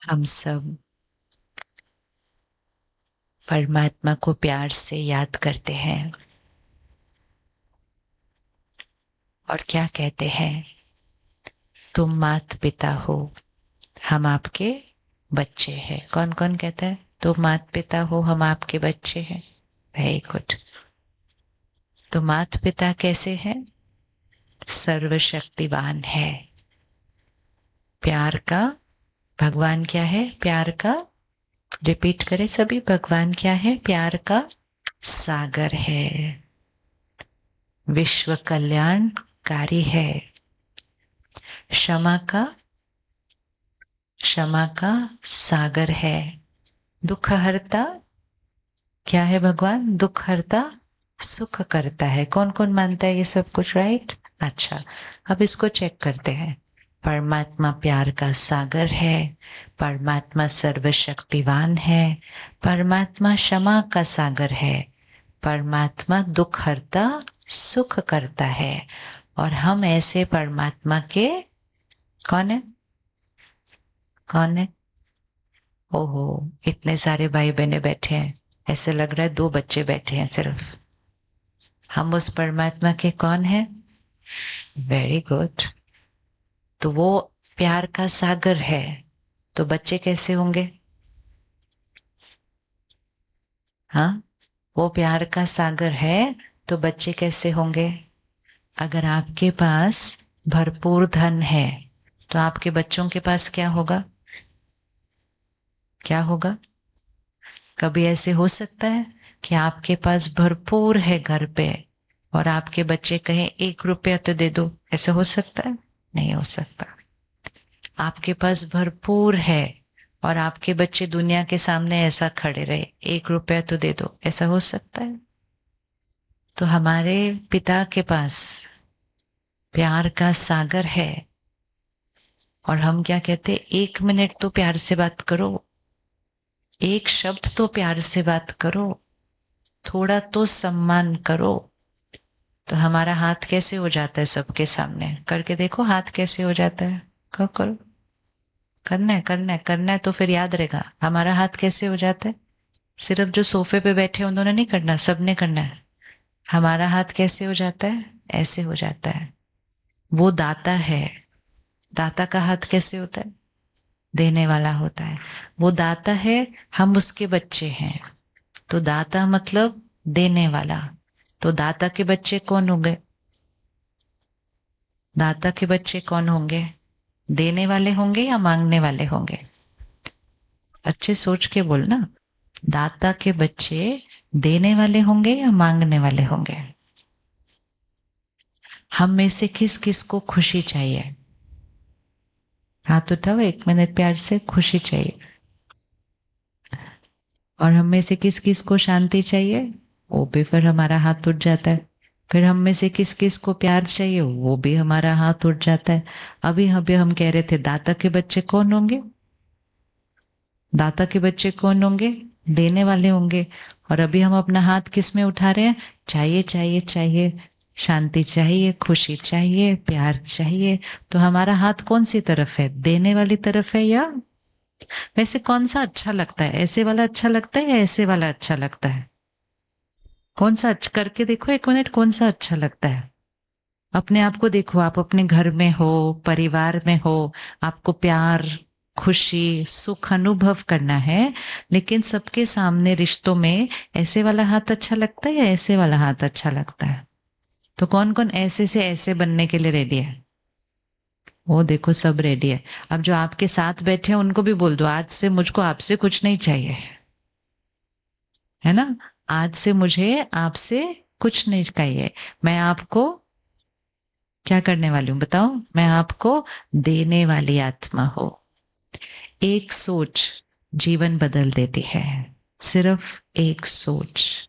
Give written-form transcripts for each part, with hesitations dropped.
हम सब परमात्मा को प्यार से याद करते हैं और क्या कहते हैं, तुम मात पिता हो, हम आपके बच्चे हैं। कौन कौन कहता है तुम मात पिता हो, हम आपके बच्चे हैं? Very good. तो मात पिता कैसे हैं? सर्वशक्तिवान है। प्यार का भगवान क्या है? प्यार का, रिपीट करें सभी, भगवान क्या है? प्यार का सागर है, विश्व कल्याणकारी है। क्षमा का, क्षमा का सागर है। दुख हरता क्या है? भगवान दुख हरता, सुख करता है। कौन कौन मानता है ये सब कुछ? राइट। अच्छा, अब इसको चेक करते हैं। परमात्मा प्यार का सागर है, परमात्मा सर्वशक्तिवान है, परमात्मा क्षमा का सागर है, परमात्मा दुख हरता, सुख करता है। और हम ऐसे परमात्मा के कौन है? कौन है? ओहो, इतने सारे भाई बहने बैठे हैं, ऐसे लग रहा है दो बच्चे बैठे हैं सिर्फ। हम उस परमात्मा के कौन है? Very good. तो वो प्यार का सागर है, तो बच्चे कैसे होंगे? हाँ, वो प्यार का सागर है तो बच्चे कैसे होंगे? अगर आपके पास भरपूर धन है तो आपके बच्चों के पास क्या होगा? क्या होगा? कभी ऐसे हो सकता है कि आपके पास भरपूर है घर पे और आपके बच्चे कहें 1 रुपया तो दे दो? ऐसा हो सकता है? नहीं हो सकता। आपके पास भरपूर है और आपके बच्चे दुनिया के सामने ऐसा खड़े रहे, 1 रुपया तो दे दो, ऐसा हो सकता है? तो हमारे पिता के पास प्यार का सागर है और हम क्या कहते? 1 मिनट तो प्यार से बात करो, एक शब्द तो प्यार से बात करो, थोड़ा तो सम्मान करो। तो हमारा हाथ कैसे हो जाता है सबके सामने? करके देखो, हाथ कैसे हो जाता है। करो करो, करना है करना है करना है, तो फिर याद रहेगा। हमारा हाथ कैसे हो जाता है? सिर्फ जो सोफे पे बैठे उन्होंने नहीं करना, सबने करना है। हमारा हाथ कैसे हो जाता है? ऐसे हो जाता है। वो दाता है। दाता का हाथ कैसे होता है? देने वाला होता है। वो दाता है, हम उसके बच्चे हैं। तो दाता मतलब देने वाला। तो दाता के बच्चे कौन होंगे? दाता के बच्चे कौन होंगे? देने वाले होंगे या मांगने वाले होंगे? अच्छे सोच के बोलना। दाता के बच्चे देने वाले होंगे या मांगने वाले होंगे? हम में से किस किस को खुशी चाहिए? हाथ उठाओ, 1 मिनट प्यार से। खुशी चाहिए। और हम में से किस किस को शांति चाहिए? वो भी फिर हमारा हाथ उठ जाता है। फिर हम में से किस किस को प्यार चाहिए? वो भी हमारा हाथ उठ जाता है। अभी अभी हम कह रहे थे दाता के बच्चे कौन होंगे? दाता के बच्चे कौन होंगे? देने वाले होंगे। और अभी हम अपना हाथ किस में उठा रहे हैं? चाहिए चाहिए चाहिए, शांति चाहिए, खुशी चाहिए, प्यार चाहिए। तो हमारा हाथ कौन सी तरफ है? देने वाली तरफ है या? वैसे कौन सा अच्छा लगता है? ऐसे वाला अच्छा लगता है या ऐसे वाला अच्छा लगता है? कौन सा अच्छा, करके देखो 1 मिनट, कौन सा अच्छा लगता है? अपने आप को देखो, आप अपने घर में हो, परिवार में हो, आपको प्यार, खुशी, सुख अनुभव करना है, लेकिन सबके सामने रिश्तों में ऐसे वाला हाथ अच्छा लगता है या ऐसे वाला हाथ अच्छा लगता है? तो कौन कौन ऐसे से ऐसे बनने के लिए रेडी है? वो देखो, सब रेडी है। अब जो आपके साथ बैठे हैं उनको भी बोल दो, आज से मुझको आपसे कुछ नहीं चाहिए, है ना? आज से मुझे आपसे कुछ नहीं चाहिए। मैं आपको क्या करने वाली हूं बताओ? मैं आपको देने वाली आत्मा हूं। एक सोच जीवन बदल देती है। सिर्फ एक सोच।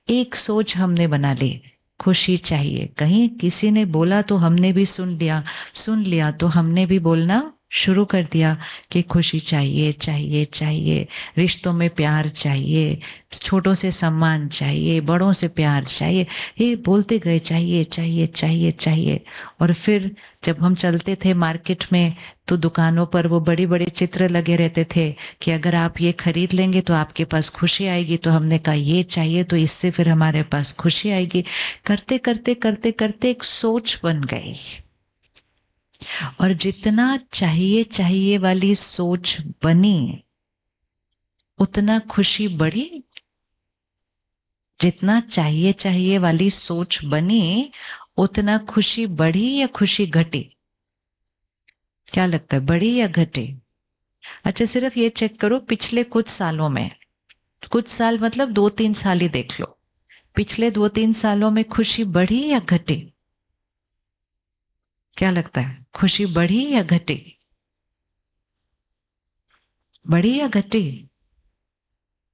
एक सोच हमने बना ली, खुशी चाहिए। कहीं किसी ने बोला तो हमने भी सुन लिया, सुन लिया तो हमने भी बोलना शुरू कर दिया कि खुशी चाहिए चाहिए चाहिए, रिश्तों में प्यार चाहिए, छोटों से सम्मान चाहिए, बड़ों से प्यार चाहिए, ये बोलते गए चाहिए चाहिए चाहिए चाहिए। और फिर जब हम चलते थे मार्केट में तो दुकानों पर वो बड़े बड़े चित्र लगे रहते थे कि अगर आप ये खरीद लेंगे तो आपके पास खुशी आएगी। तो हमने कहा ये चाहिए तो इससे फिर हमारे पास खुशी आएगी। करते करते करते करते एक सोच बन गई। और जितना चाहिए चाहिए वाली सोच बनी उतना खुशी बढ़ी। जितना चाहिए चाहिए वाली सोच बनी उतना खुशी बढ़ी या खुशी घटी? क्या लगता है, बढ़ी या घटी? अच्छा, सिर्फ ये चेक करो पिछले कुछ सालों में, कुछ साल मतलब 2-3 साल ही देख लो, पिछले 2-3 सालों में खुशी बढ़ी या घटी? क्या लगता है, खुशी बढ़ी या घटी? बढ़ी या घटी?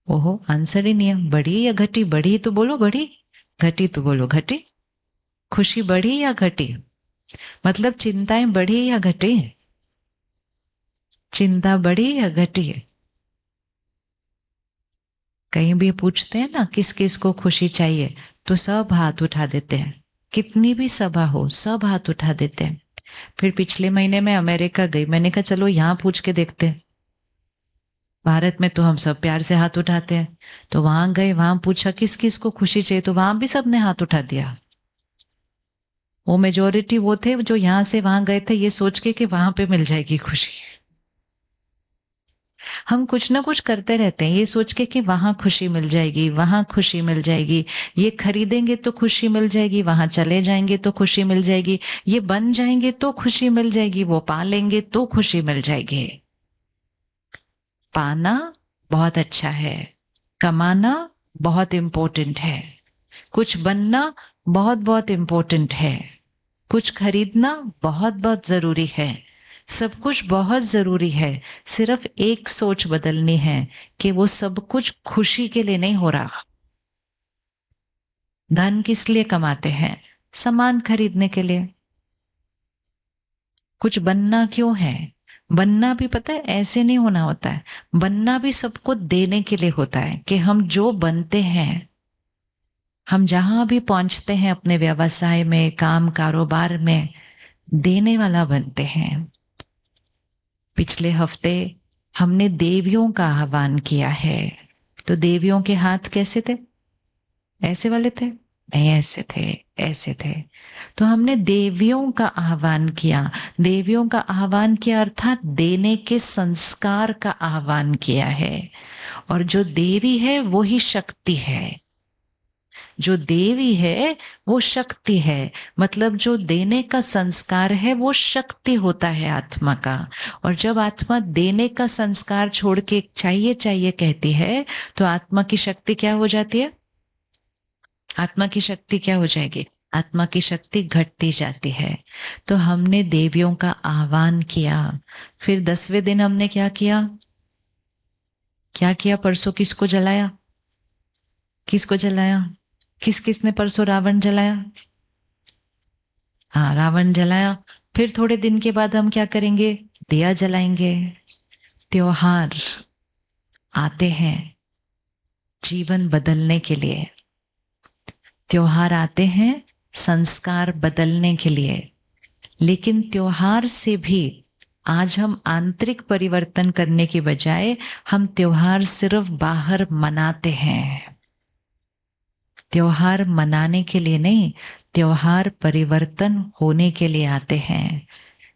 ओहो, आंसर ही नहीं है। बढ़ी या घटी? बढ़ी तो बोलो बढ़ी, घटी तो बोलो घटी। खुशी बढ़ी या घटी? मतलब चिंताएं बढ़ी या घटी? चिंता बढ़ी या घटी? कहीं भी पूछते हैं ना किस किस को खुशी चाहिए तो सब हाथ उठा देते हैं। कितनी भी सभा हो सब हाथ उठा देते हैं। फिर पिछले महीने मैं अमेरिका गई, मैंने कहा चलो यहाँ पूछ के देखते हैं। भारत में तो हम सब प्यार से हाथ उठाते हैं। तो वहां गए, वहां पूछा किस किस को खुशी चाहिए, तो वहां भी सबने हाथ उठा दिया। वो मेजोरिटी वो थे जो यहाँ से वहां गए थे ये सोच के कि वहां पे मिल जाएगी खुशी। हम कुछ ना कुछ करते रहते हैं ये सोच के कि वहां खुशी मिल जाएगी, वहां खुशी मिल जाएगी, ये खरीदेंगे तो खुशी मिल जाएगी, वहां चले जाएंगे तो खुशी मिल जाएगी, ये बन जाएंगे तो खुशी मिल जाएगी, वो पालेंगे तो खुशी मिल जाएगी। पाना बहुत अच्छा है, कमाना बहुत इंपॉर्टेंट है, कुछ बनना बहुत बहुत इंपॉर्टेंट है, कुछ खरीदना बहुत बहुत जरूरी है, सब कुछ बहुत जरूरी है। सिर्फ एक सोच बदलनी है कि वो सब कुछ खुशी के लिए नहीं हो रहा। धन किस लिए कमाते हैं? सामान खरीदने के लिए। कुछ बनना क्यों है? बनना भी पता है ऐसे नहीं होना होता है, बनना भी सबको देने के लिए होता है कि हम जो बनते हैं, हम जहां भी पहुंचते हैं अपने व्यवसाय में, काम कारोबार में, देने वाला बनते हैं। पिछले हफ्ते हमने देवियों का आह्वान किया है। तो देवियों के हाथ कैसे थे? ऐसे वाले थे? नहीं, ऐसे थे, ऐसे थे। तो हमने देवियों का आह्वान किया। देवियों का आह्वान किया अर्थात देने के संस्कार का आह्वान किया है। और जो देवी है वो ही शक्ति है। जो देवी है वो शक्ति है। मतलब जो देने का संस्कार है वो शक्ति होता है आत्मा का। और जब आत्मा देने का संस्कार छोड़ के चाहिए चाहिए कहती है तो आत्मा की शक्ति क्या हो जाती है? आत्मा की शक्ति क्या हो जाएगी? आत्मा की शक्ति घटती जाती है। तो हमने देवियों का आह्वान किया। फिर 10वें दिन हमने क्या किया? क्या किया? परसों किसको जलाया? किसको जलाया? किस किसने परसों रावण जलाया? हाँ, रावण जलाया। फिर थोड़े दिन के बाद हम क्या करेंगे? दिया जलाएंगे। त्योहार आते हैं जीवन बदलने के लिए। त्योहार आते हैं संस्कार बदलने के लिए। लेकिन त्योहार से भी आज हम आंतरिक परिवर्तन करने की बजाय हम त्योहार सिर्फ बाहर मनाते हैं। त्योहार मनाने के लिए नहीं, त्योहार परिवर्तन होने के लिए आते हैं।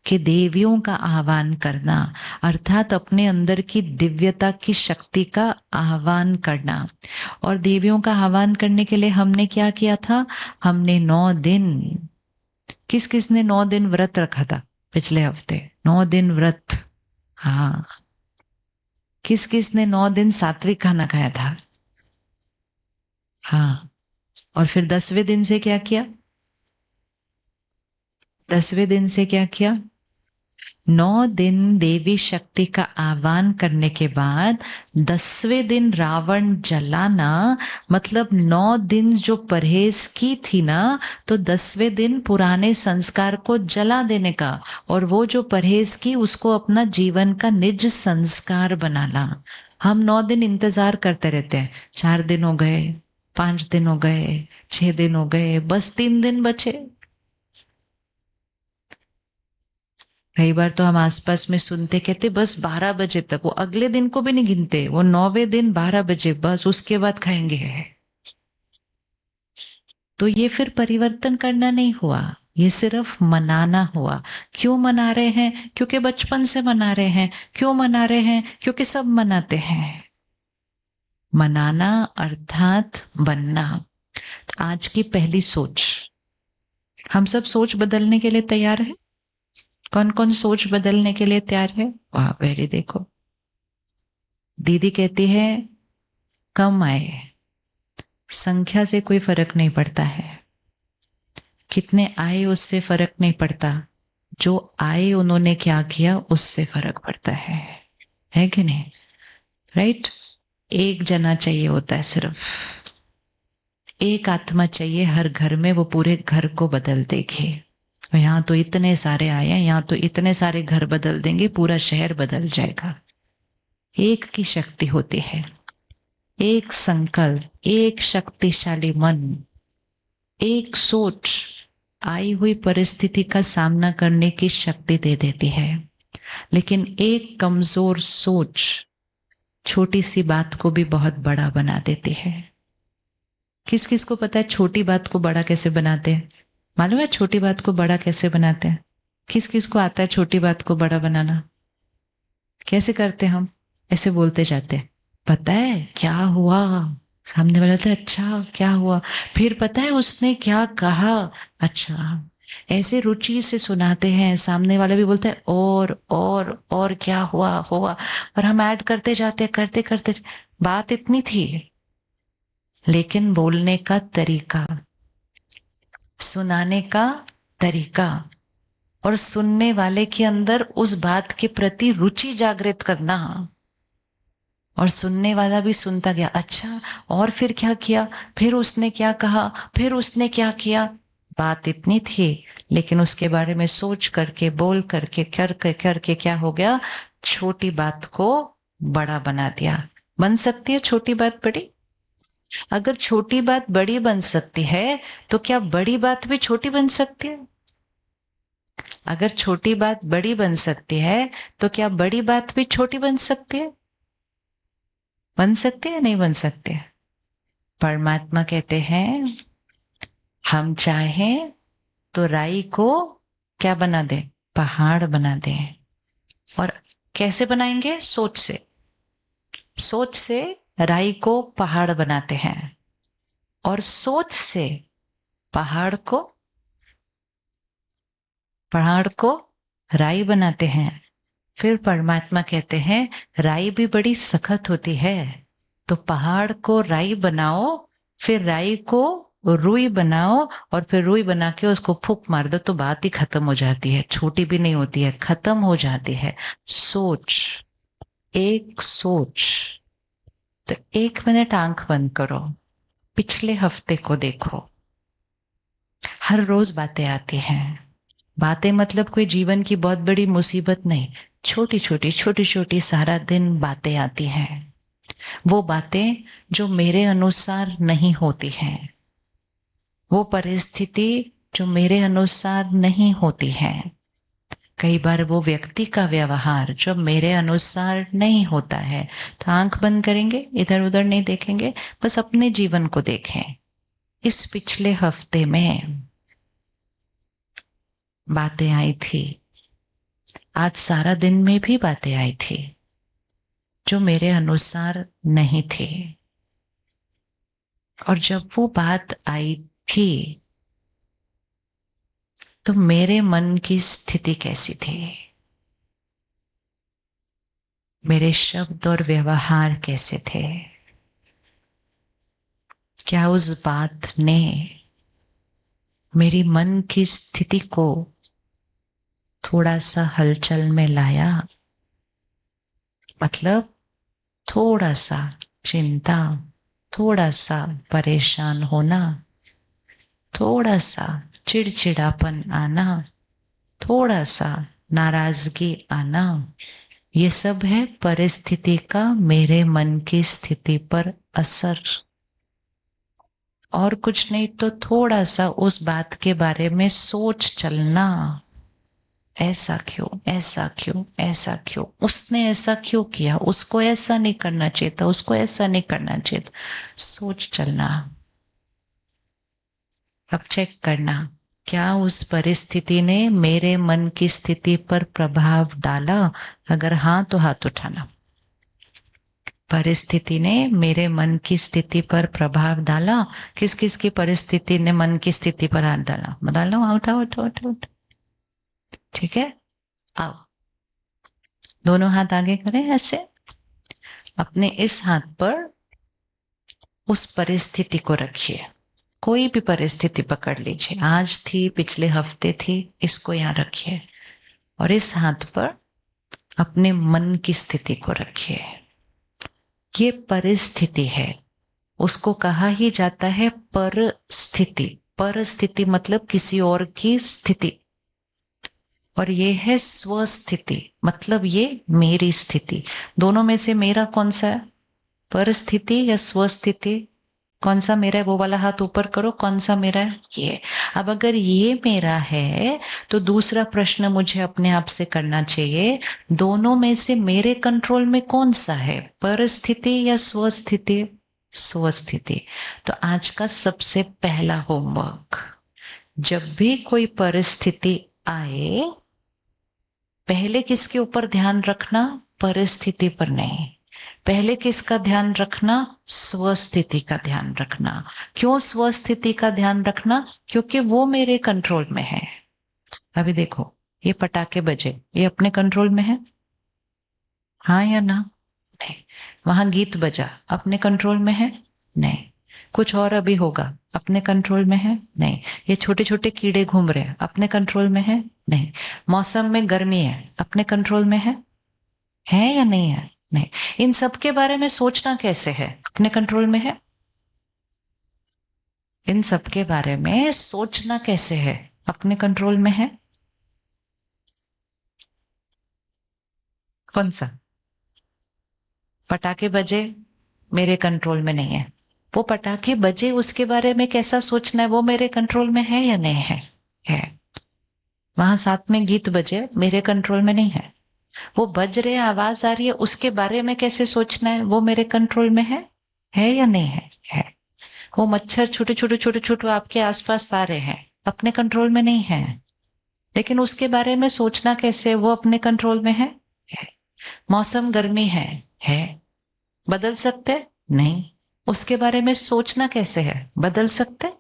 कि देवियों का आह्वान करना अर्थात अपने अंदर की दिव्यता की शक्ति का आह्वान करना। और देवियों का आह्वान करने के लिए हमने क्या किया था? हमने 9 दिन, किस किसने 9 दिन व्रत रखा था पिछले हफ्ते? 9 दिन व्रत। हाँ, किस किसने 9 दिन सात्विक खाना खाया था? हाँ। और फिर 10वें दिन से क्या किया? 10वें दिन से क्या किया? 9 दिन देवी शक्ति का आह्वान करने के बाद 10वें दिन रावण जलाना, मतलब 9 दिन जो परहेज की थी ना, तो 10वें दिन पुराने संस्कार को जला देने का, और वो जो परहेज की उसको अपना जीवन का निज संस्कार बनाना। हम 9 दिन इंतजार करते रहते हैं, 4 दिन हो गए, 5 दिन हो गए, 6 दिन हो गए, बस 3 दिन बचे। कई बार तो हम आसपास में सुनते, कहते बस 12 बजे तक, वो अगले दिन को भी नहीं गिनते, वो 9वें दिन 12 बजे बस, उसके बाद खाएंगे। तो ये फिर परिवर्तन करना नहीं हुआ, ये सिर्फ मनाना हुआ। क्यों मना रहे हैं? क्योंकि बचपन से मना रहे हैं। क्यों मना रहे हैं? क्योंकि सब मनाते हैं। मनाना अर्थात बनना। आज की पहली सोच, हम सब सोच बदलने के लिए तैयार हैं? कौन कौन सोच बदलने के लिए तैयार है? वाह, वेरी, देखो दीदी कहती है कम आए, संख्या से कोई फर्क नहीं पड़ता है, कितने आए उससे फर्क नहीं पड़ता, जो आए उन्होंने क्या किया उससे फर्क पड़ता है कि नहीं? राइट? एक जना चाहिए होता है, सिर्फ एक आत्मा चाहिए हर घर में, वो पूरे घर को बदल देगी। यहाँ तो इतने सारे आए हैं, यहाँ तो इतने सारे घर बदल देंगे, पूरा शहर बदल जाएगा। एक की शक्ति होती है, एक संकल्प, एक शक्तिशाली मन, एक सोच आई हुई परिस्थिति का सामना करने की शक्ति दे देती है। लेकिन एक कमजोर सोच छोटी सी बात को भी बहुत बड़ा बना देती है। किस किस को पता है छोटी बात को बड़ा कैसे बनाते हैं? मालूम है छोटी बात को बड़ा कैसे बनाते हैं? किस किस को आता है छोटी बात को बड़ा बनाना? कैसे करते हम? ऐसे बोलते जाते हैं, पता है क्या हुआ? सामने वाला तो अच्छा क्या हुआ? फिर पता है उसने क्या कहा? अच्छा। ऐसे रुचि से सुनाते हैं, सामने वाला भी बोलता है और क्या हुआ हुआ, और हम ऐड करते जाते, करते करते। बात इतनी थी, लेकिन बोलने का तरीका, सुनाने का तरीका, और सुनने वाले के अंदर उस बात के प्रति रुचि जागृत करना, और सुनने वाला भी सुनता गया, अच्छा और फिर क्या किया, फिर उसने क्या कहा, फिर उसने क्या किया। बात इतनी थी, लेकिन उसके बारे में सोच करके, बोल करके, करके क्या हो गया? छोटी बात को बड़ा बना दिया। बन सकती है छोटी बात बड़ी? अगर छोटी बात बड़ी बन सकती है, तो क्या बड़ी बात भी छोटी बन सकती है? अगर छोटी बात बड़ी बन सकती है, तो क्या बड़ी बात भी छोटी बन सकती है? बन सकती है, नहीं बन सकती है? परमात्मा कहते हैं हम चाहें तो राई को क्या बना दे? पहाड़ बना दे। और कैसे बनाएंगे? सोच से। सोच से राई को पहाड़ बनाते हैं, और सोच से पहाड़ को राई बनाते हैं। फिर परमात्मा कहते हैं राई भी बड़ी सख्त होती है, तो पहाड़ को राई बनाओ, फिर राई को रुई बनाओ, और फिर रुई बना के उसको फूंक मार दो, तो बात ही खत्म हो जाती है, छोटी भी नहीं होती है, खत्म हो जाती है। सोच, एक सोच। तो 1 मिनट आंख बंद करो, पिछले हफ्ते को देखो। हर रोज बातें आती हैं। बातें मतलब कोई जीवन की बहुत बड़ी मुसीबत नहीं, छोटी छोटी छोटी छोटी सारा दिन बातें आती हैं। वो बातें जो मेरे अनुसार नहीं होती हैं, वो परिस्थिति जो मेरे अनुसार नहीं होती है, कई बार वो व्यक्ति का व्यवहार जो मेरे अनुसार नहीं होता है। तो आंख बंद करेंगे, इधर उधर नहीं देखेंगे, बस अपने जीवन को देखें। इस पिछले हफ्ते में बातें आई थी, आज सारा दिन में भी बातें आई थी जो मेरे अनुसार नहीं थी। और जब वो बात आई थी, तो मेरे मन की स्थिति कैसी थी? मेरे शब्द और व्यवहार कैसे थे? क्या उस बात ने मेरी मन की स्थिति को थोड़ा सा हलचल में लाया, मतलब थोड़ा सा चिंता, थोड़ा सा परेशान होना, थोड़ा सा चिड़चिड़ापन आना, थोड़ा सा नाराजगी आना, ये सब है परिस्थिति का मेरे मन की स्थिति पर असर। और कुछ नहीं तो थोड़ा सा उस बात के बारे में सोच चलना, ऐसा क्यों, ऐसा क्यों, ऐसा क्यों, उसने ऐसा क्यों किया, उसको ऐसा नहीं करना चाहिए था, उसको ऐसा नहीं करना चाहिए था, सोच चलना। अब चेक करना, क्या उस परिस्थिति ने मेरे मन की स्थिति पर प्रभाव डाला? अगर हाँ तो हाथ उठाना। परिस्थिति ने मेरे मन की स्थिति पर प्रभाव डाला? किस किस की परिस्थिति ने मन की स्थिति पर हाथ डाला? बता लो, उठाओ उठाओ उठाओ। ठीक है, आओ दोनों हाथ आगे करें ऐसे। अपने इस हाथ पर उस परिस्थिति को रखिए, कोई भी परिस्थिति पकड़ लीजिए, आज थी, पिछले हफ्ते थी, इसको यहां रखिए। और इस हाथ पर अपने मन की स्थिति को रखिए। ये परिस्थिति है, उसको कहा ही जाता है परिस्थिति। परिस्थिति मतलब किसी और की स्थिति, और ये है स्वस्थिति, मतलब ये मेरी स्थिति। दोनों में से मेरा कौन सा है, परिस्थिति या स्वस्थिति? कौन सा मेरा है? वो वाला हाथ ऊपर करो, कौन सा मेरा है? ये। अब अगर ये मेरा है तो दूसरा प्रश्न मुझे अपने आप से करना चाहिए, दोनों में से मेरे कंट्रोल में कौन सा है, परिस्थिति या स्वस्थिति? स्वस्थिति। तो आज का सबसे पहला होमवर्क, जब भी कोई परिस्थिति आए, पहले किसके ऊपर ध्यान रखना? परिस्थिति पर नहीं, पहले किसका ध्यान रखना? स्वस्थिति का ध्यान रखना। क्यों स्वस्थिति का ध्यान रखना? क्योंकि वो मेरे कंट्रोल में है। अभी देखो, ये पटाखे बजे, ये अपने कंट्रोल में है? हाँ या ना? नहीं। वहां गीत बजा, अपने कंट्रोल में है? नहीं। कुछ और अभी होगा, अपने कंट्रोल में है? नहीं। ये छोटे छोटे कीड़े घूम रहे हैं, अपने कंट्रोल में है? नहीं। मौसम में गर्मी है, अपने कंट्रोल में है या नहीं है? नहीं। इन सब के बारे में सोचना कैसे है, अपने कंट्रोल में है? इन सब के बारे में सोचना कैसे है, अपने कंट्रोल में है? कौन सा? पटाखे बजे, मेरे कंट्रोल में नहीं है। वो पटाखे बजे, उसके बारे में कैसा सोचना है, वो मेरे कंट्रोल में है या नहीं है? है। वहां साथ में गीत बजे, मेरे कंट्रोल में नहीं है। वो बज रहे, आवाज आ रही है, उसके बारे में कैसे सोचना है, वो मेरे कंट्रोल में है या नहीं है? है। वो मच्छर छोटे छोटे छोटे छोटे आपके आसपास आ रहे हैं, अपने कंट्रोल में नहीं है, लेकिन उसके बारे में सोचना कैसे, वो अपने कंट्रोल में है। मौसम गर्मी है, बदल सकते? नहीं। उसके बारे में सोचना कैसे है, बदल सकते?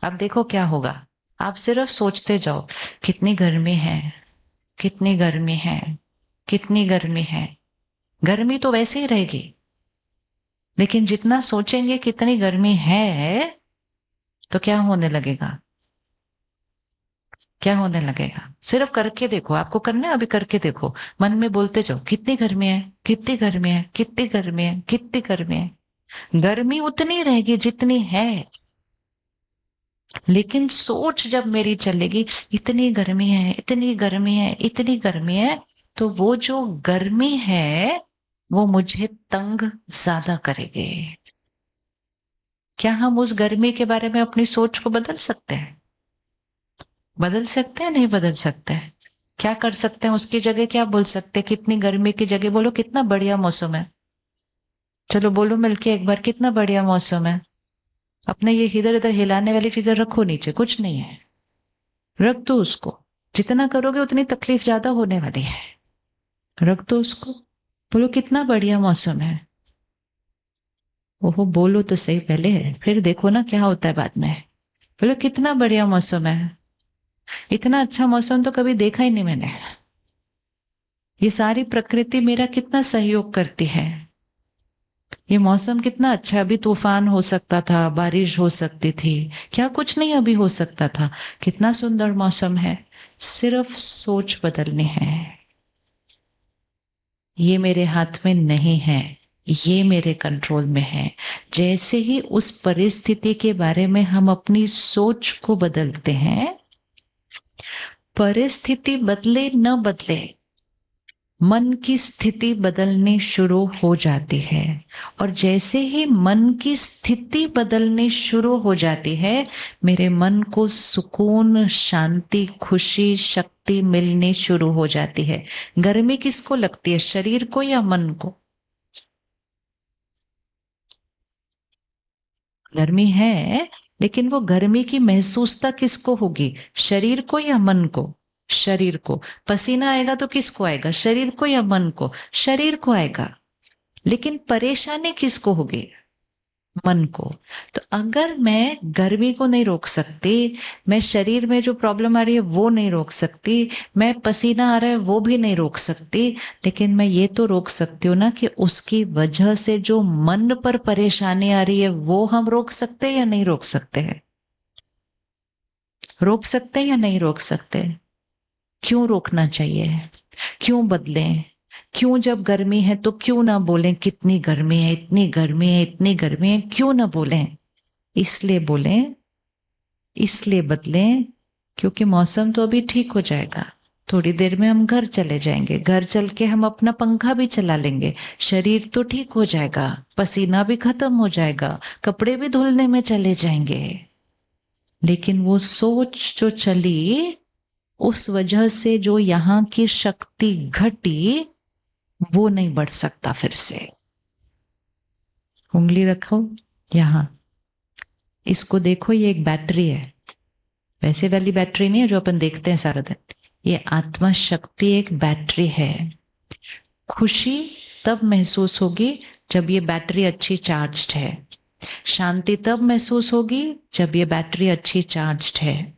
अब देखो क्या होगा, आप सिर्फ सोचते जाओ, कितनी गर्मी है, कितनी गर्मी है, कितनी गर्मी है। गर्मी तो वैसे ही रहेगी, लेकिन जितना सोचेंगे कितनी गर्मी है, तो क्या होने लगेगा? क्या होने लगेगा? सिर्फ करके देखो, आपको करना है, अभी करके देखो, मन में बोलते जाओ, कितनी गर्मी है, कितनी गर्मी है, कितनी गर्मी है, कितनी गर्मी है। गर्मी उतनी रहेगी जितनी है, लेकिन सोच जब मेरी चलेगी, इतनी गर्मी है, इतनी गर्मी है, इतनी गर्मी है, तो वो जो गर्मी है वो मुझे तंग ज्यादा करेगी। क्या हम उस गर्मी के बारे में अपनी सोच को बदल सकते हैं? बदल सकते हैं, नहीं बदल सकते हैं? क्या कर सकते हैं उसकी जगह? क्या बोल सकते हैं? कितनी गर्मी की जगह बोलो कितना बढ़िया मौसम है। चलो बोलो मिलके एक बार, कितना बढ़िया मौसम है। अपने ये इधर इधर हिलाने वाली चीजें रखो नीचे, कुछ नहीं है, रख दो उसको। जितना करोगे उतनी तकलीफ ज्यादा होने वाली है, रख दो उसको। बोलो कितना बढ़िया मौसम है। ओहो, बोलो तो सही पहले, फिर देखो ना क्या होता है बाद में। बोलो कितना बढ़िया मौसम है, इतना अच्छा मौसम तो कभी देखा ही नहीं मैंने। ये सारी प्रकृति मेरा कितना सहयोग करती है, ये मौसम कितना अच्छा है। अभी तूफान हो सकता था, बारिश हो सकती थी, क्या कुछ नहीं अभी हो सकता था। कितना सुंदर मौसम है। सिर्फ सोच बदलनी है। ये मेरे हाथ में नहीं है, ये मेरे कंट्रोल में है। जैसे ही उस परिस्थिति के बारे में हम अपनी सोच को बदलते हैं, परिस्थिति बदले न बदले, मन की स्थिति बदलनी शुरू हो जाती है। और जैसे ही मन की स्थिति बदलनी शुरू हो जाती है, मेरे मन को सुकून, शांति, खुशी, शक्ति मिलनी शुरू हो जाती है। गर्मी किसको लगती है, शरीर को या मन को? गर्मी है, लेकिन वो गर्मी की महसूसता किसको होगी, शरीर को या मन को? शरीर को। पसीना आएगा तो किसको आएगा, शरीर को या मन को? शरीर को आएगा। लेकिन परेशानी किसको होगी, मन को। तो अगर मैं गर्मी को नहीं रोक सकती, मैं शरीर में जो प्रॉब्लम आ रही है वो नहीं रोक सकती, मैं पसीना आ रहा है वो भी नहीं रोक सकती, लेकिन मैं ये तो रोक सकती हूँ ना कि उसकी वजह से जो मन पर परेशानी आ रही है वो हम रोक सकते हैं या नहीं रोक सकते हैं? रोक सकते हैं या नहीं रोक सकते? क्यों रोकना चाहिए, क्यों बदलें? क्यों जब गर्मी है तो क्यों ना बोलें कितनी गर्मी है, इतनी गर्मी है, इतनी गर्मी है, क्यों ना बोलें? इसलिए बोलें, इसलिए बदलें, क्योंकि मौसम तो अभी ठीक हो जाएगा। थोड़ी देर में हम घर चले जाएंगे, घर चल के हम अपना पंखा भी चला लेंगे, शरीर तो ठीक हो जाएगा, पसीना भी खत्म हो जाएगा, कपड़े भी धुलने में चले जाएंगे। लेकिन वो सोच जो चली, उस वजह से जो यहाँ की शक्ति घटी, वो नहीं बढ़ सकता फिर से। उंगली रखो यहां, इसको देखो, ये एक बैटरी है। वैसे वाली बैटरी नहीं है जो अपन देखते हैं सारा दिन। ये आत्मा शक्ति एक बैटरी है। खुशी तब महसूस होगी जब ये बैटरी अच्छी चार्ज्ड है। शांति तब महसूस होगी जब ये बैटरी अच्छी चार्ज्ड है।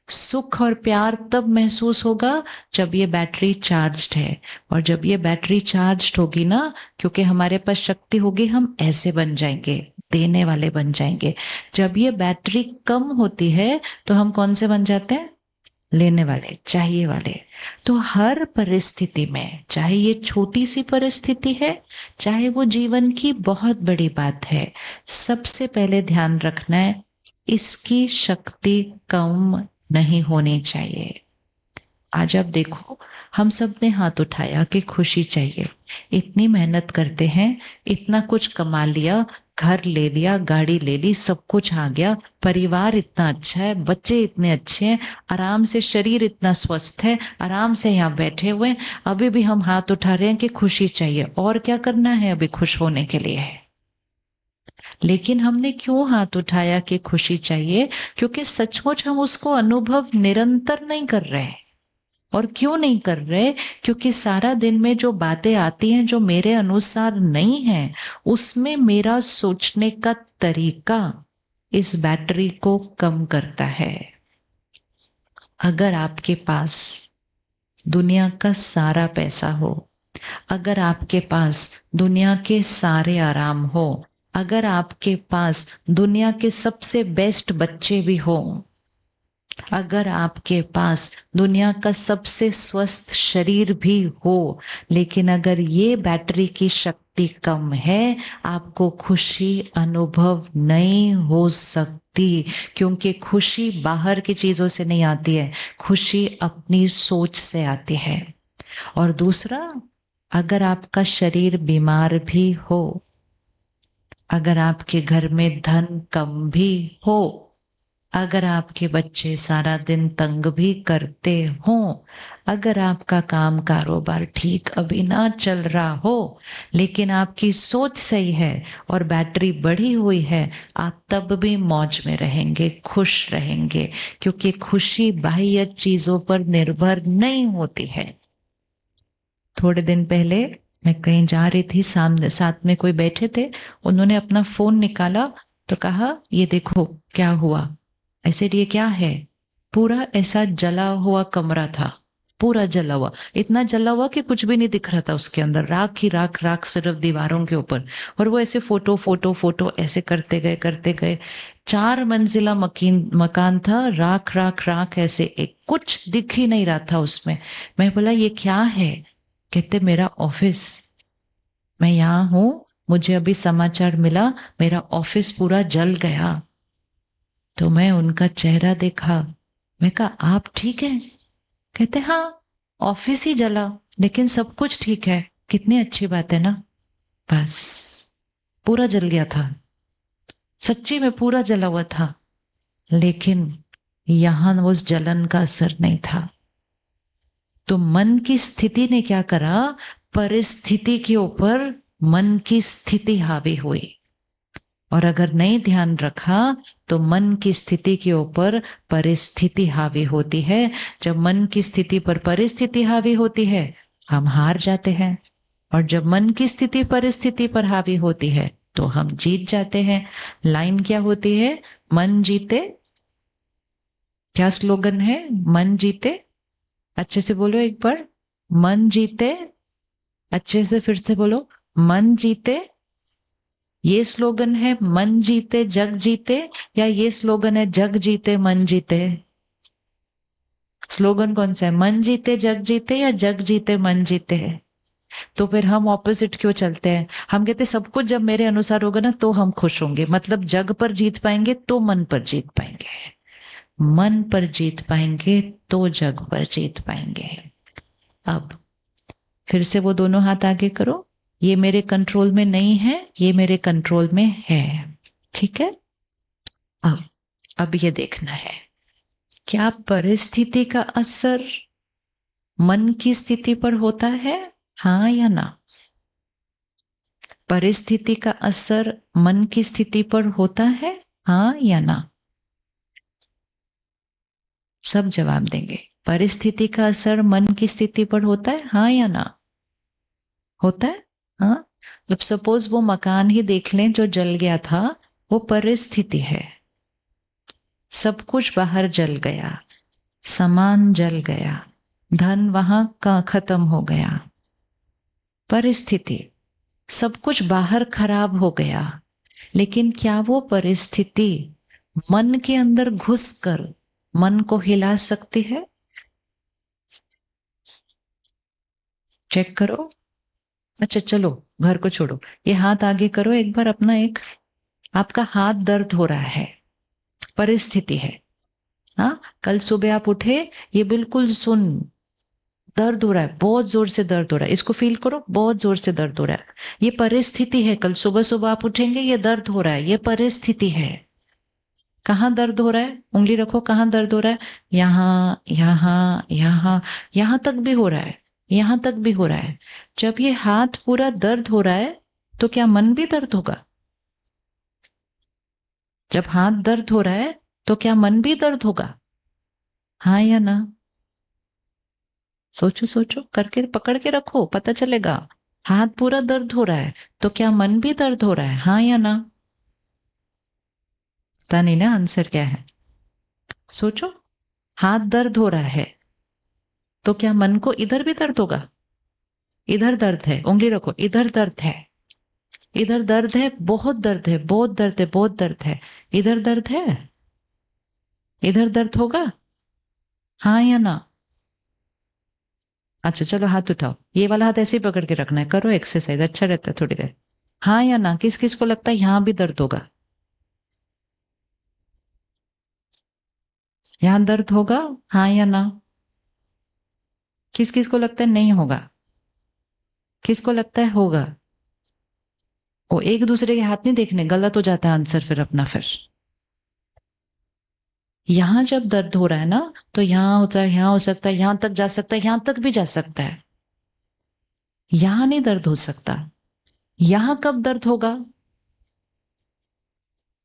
सुख और प्यार तब महसूस होगा जब ये बैटरी चार्ज्ड है। और जब ये बैटरी चार्ज्ड होगी ना, क्योंकि हमारे पास शक्ति होगी, हम ऐसे बन जाएंगे, देने वाले बन जाएंगे। जब ये बैटरी कम होती है तो हम कौन से बन जाते हैं, लेने वाले, चाहिए वाले। तो हर परिस्थिति में, चाहे ये छोटी सी परिस्थिति है, चाहे वो जीवन की बहुत बड़ी बात है, सबसे पहले ध्यान रखना है, इसकी शक्ति कम नहीं होनी चाहिए। आज आप देखो, हम सब ने हाथ उठाया कि खुशी चाहिए। इतनी मेहनत करते हैं, इतना कुछ कमा लिया, घर ले लिया, गाड़ी ले ली, सब कुछ आ गया, परिवार इतना अच्छा है, बच्चे इतने अच्छे हैं, आराम से शरीर इतना स्वस्थ है, आराम से यहाँ बैठे हुए हैं, अभी भी हम हाथ उठा रहे हैं कि खुशी चाहिए। और क्या करना है अभी खुश होने के लिए? लेकिन हमने क्यों हाथ उठाया कि खुशी चाहिए? क्योंकि सचमुच हम उसको अनुभव निरंतर नहीं कर रहे हैं। और क्यों नहीं कर रहे? क्योंकि सारा दिन में जो बातें आती हैं जो मेरे अनुसार नहीं है, उसमें मेरा सोचने का तरीका इस बैटरी को कम करता है। अगर आपके पास दुनिया का सारा पैसा हो, अगर आपके पास दुनिया के सारे आराम हो, अगर आपके पास दुनिया के सबसे बेस्ट बच्चे भी हो, अगर आपके पास दुनिया का सबसे स्वस्थ शरीर भी हो, लेकिन अगर ये बैटरी की शक्ति कम है, आपको खुशी अनुभव नहीं हो सकती। क्योंकि खुशी बाहर की चीजों से नहीं आती है, खुशी अपनी सोच से आती है। और दूसरा, अगर आपका शरीर बीमार भी हो, अगर आपके घर में धन कम भी हो, अगर आपके बच्चे सारा दिन तंग भी करते हों, अगर आपका काम कारोबार ठीक अभी ना चल रहा हो, लेकिन आपकी सोच सही है और बैटरी बढ़ी हुई है, आप तब भी मौज में रहेंगे, खुश रहेंगे। क्योंकि खुशी बाह्य चीजों पर निर्भर नहीं होती है। थोड़े दिन पहले मैं कहीं जा रही थी, सामने साथ में कोई बैठे थे, उन्होंने अपना फोन निकाला तो कहा, ये देखो क्या हुआ। ऐसे ये क्या है? पूरा ऐसा जला हुआ कमरा था, पूरा जला हुआ, इतना जला हुआ कि कुछ भी नहीं दिख रहा था उसके अंदर, राख ही राख, राख सिर्फ दीवारों के ऊपर। और वो ऐसे फोटो फोटो फोटो ऐसे करते गए करते गए। 4 मंजिला मकान था, राख राख राख ऐसे, एक कुछ दिख ही नहीं रहा था उसमें। मैं बोला ये क्या है? कहते मेरा ऑफिस, मैं यहाँ हूं, मुझे अभी समाचार मिला मेरा ऑफिस पूरा जल गया। तो मैं उनका चेहरा देखा, मैं कहा आप ठीक है? कहते हाँ, ऑफिस ही जला लेकिन सब कुछ ठीक है। कितनी अच्छी बात है ना। बस पूरा जल गया था, सच्ची में पूरा जला हुआ था, लेकिन यहां उस जलन का असर नहीं था। तो मन की स्थिति ने क्या करा, परिस्थिति के ऊपर मन की स्थिति हावी हुई। और अगर नहीं ध्यान रखा तो मन की स्थिति के ऊपर परिस्थिति हावी होती है। जब मन की स्थिति पर परिस्थिति हावी होती है हम हार जाते हैं, और जब मन की स्थिति परिस्थिति पर हावी होती है तो हम जीत जाते हैं। लाइन क्या होती है? मन जीते, क्या स्लोगन है? मन जीते, अच्छे से बोलो एक बार, मन जीते, अच्छे से फिर से बोलो, मन जीते। ये स्लोगन है मन जीते जग जीते, या ये स्लोगन है जग जीते मन जीते? स्लोगन कौन सा है? मन जीते जग जीते या जग जीते मन जीते है? तो फिर हम ऑपोजिट क्यों चलते हैं? हम कहते सब कुछ जब मेरे अनुसार होगा ना तो हम खुश होंगे, मतलब जग पर जीत पाएंगे तो मन पर जीत पाएंगे, मन पर जीत पाएंगे तो जग पर जीत पाएंगे। अब फिर से वो दोनों हाथ आगे करो, ये मेरे कंट्रोल में नहीं है, ये मेरे कंट्रोल में है। ठीक है? अब ये देखना है, क्या परिस्थिति का असर मन की स्थिति पर होता है, हाँ या ना? परिस्थिति का असर मन की स्थिति पर होता है, हाँ या ना? सब जवाब देंगे। परिस्थिति का असर मन की स्थिति पर होता है, हाँ या ना? होता है। हाँ, अब सपोज वो मकान ही देख लें जो जल गया था, वो परिस्थिति है। सब कुछ बाहर जल गया, सामान जल गया, धन वहां का खत्म हो गया, परिस्थिति। सब कुछ बाहर खराब हो गया, लेकिन क्या वो परिस्थिति मन के अंदर घुसकर मन को हिला सकती है? चेक करो। अच्छा चलो घर को छोड़ो, ये हाथ आगे करो एक बार अपना। एक आपका हाथ दर्द हो रहा है, परिस्थिति है। हाँ, कल सुबह आप उठे, ये बिल्कुल सुन, दर्द हो रहा है, बहुत जोर से दर्द हो रहा है, इसको फील करो, बहुत जोर से दर्द हो रहा है। ये परिस्थिति है, कल सुबह सुबह आप उठेंगे ये दर्द हो रहा है, ये परिस्थिति है। कहाँ दर्द हो रहा है? उंगली रखो, कहाँ दर्द हो रहा है? यहाँ यहाँ यहाँ, यहां तक भी हो रहा है, यहां तक भी हो रहा है। जब ये हाथ पूरा दर्द हो रहा है तो क्या मन भी दर्द होगा? जब हाथ दर्द हो रहा है तो क्या मन भी दर्द होगा, हाँ या ना? सोचो सोचो करके, पकड़ के रखो, पता चलेगा। हाथ पूरा दर्द हो रहा है तो क्या मन भी दर्द हो रहा है, हाँ या ना? पता नहीं ना आंसर क्या है, सोचो। हाथ दर्द हो रहा है तो क्या मन को इधर भी दर्द होगा? इधर दर्द है, उंगली रखो, इधर दर्द है, इधर दर्द है, बहुत दर्द है, बहुत दर्द है, बहुत दर्द है। इधर दर्द है, इधर दर्द होगा, हाँ या ना? अच्छा चलो हाथ उठाओ, ये वाला हाथ ऐसे ही पकड़ के रखना है, करो एक्सरसाइज, अच्छा रहता है थोड़ी देर। हाँ या ना? किस किस को लगता है यहां भी दर्द होगा? यहां दर्द होगा, हाँ या ना? किस किस को लगता है नहीं होगा? किसको लगता है होगा? वो एक दूसरे के हाथ नहीं देखने, गलत हो जाता है आंसर फिर अपना। फिर यहां जब दर्द हो रहा है ना, तो यहां होता है, यहां हो सकता है, यहां तक जा सकता है, यहां तक भी जा सकता है। यहां नहीं दर्द हो सकता। यहां कब दर्द होगा?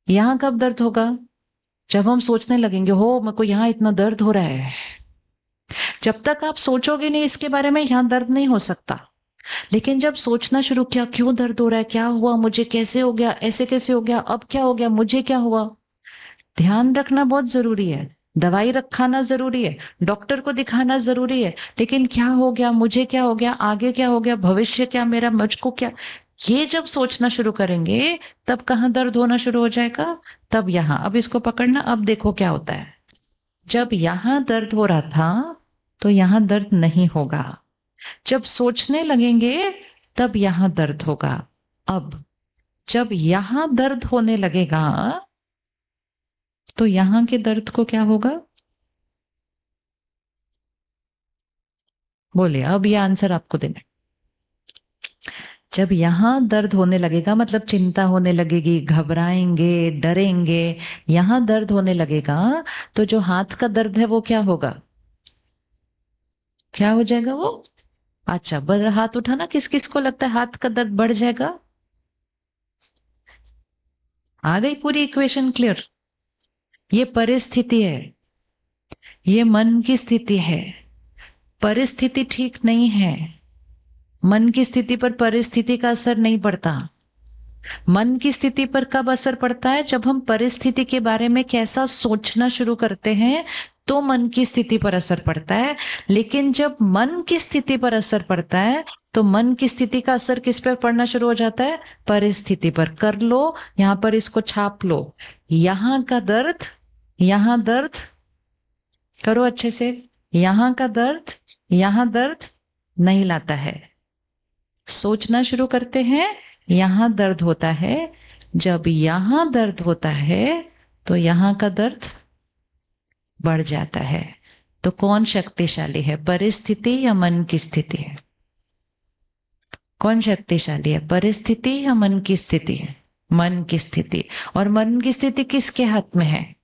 यहां कब दर्द होगा? जब हम सोचने लगेंगे हो मेरे को यहां इतना दर्द हो रहा है। जब तक आप सोचोगे नहीं इसके बारे में, यहां दर्द नहीं हो सकता। लेकिन जब सोचना शुरू किया, क्यों दर्द हो रहा है, क्या हुआ मुझे, कैसे हो गया, ऐसे कैसे हो गया, अब क्या हो गया, मुझे क्या हुआ, ध्यान रखना बहुत जरूरी है। दवाई खाना जरूरी है, डॉक्टर को दिखाना जरूरी है, लेकिन क्या हो गया, मुझे क्या हो गया, आगे क्या हो गया, भविष्य क्या मेरा, मुझको क्या, ये जब सोचना शुरू करेंगे तब कहाँ दर्द होना शुरू हो जाएगा, तब यहाँ। अब इसको पकड़ना, अब देखो क्या होता है। जब यहां दर्द हो रहा था तो यहां दर्द नहीं होगा, जब सोचने लगेंगे तब यहां दर्द होगा। अब जब यहां दर्द होने लगेगा तो यहां के दर्द को क्या होगा, बोलिए, अब ये आंसर आपको देना है। जब यहां दर्द होने लगेगा मतलब चिंता होने लगेगी, घबराएंगे, डरेंगे, यहां दर्द होने लगेगा, तो जो हाथ का दर्द है वो क्या होगा, क्या हो जाएगा वो। अच्छा, बड़ा हाथ उठाना, किस किस को लगता है हाथ का दर्द बढ़ जाएगा। आ गई पूरी इक्वेशन क्लियर। ये परिस्थिति है, ये मन की स्थिति है। परिस्थिति ठीक नहीं है, मन की स्थिति पर परिस्थिति का असर नहीं पड़ता। मन की स्थिति पर कब असर पड़ता है, जब हम परिस्थिति के बारे में कैसा सोचना शुरू करते हैं तो मन की स्थिति पर असर पड़ता है। लेकिन जब मन की स्थिति पर असर पड़ता है तो मन की स्थिति का असर किस पर पड़ना शुरू हो जाता है, परिस्थिति पर। कर लो, यहां पर इसको छाप लो, यहां का दर्द, यहां दर्द, करो अच्छे से, यहां का दर्द यहां दर्द नहीं लाता है। सोचना शुरू करते हैं, यहां दर्द होता है, जब यहां दर्द होता है तो यहां का दर्द बढ़ जाता है। तो कौन शक्तिशाली है, परिस्थिति या मन की स्थिति है, कौन शक्तिशाली है, परिस्थिति या मन की स्थिति है, मन की स्थिति। और मन की स्थिति किसके हाथ में है,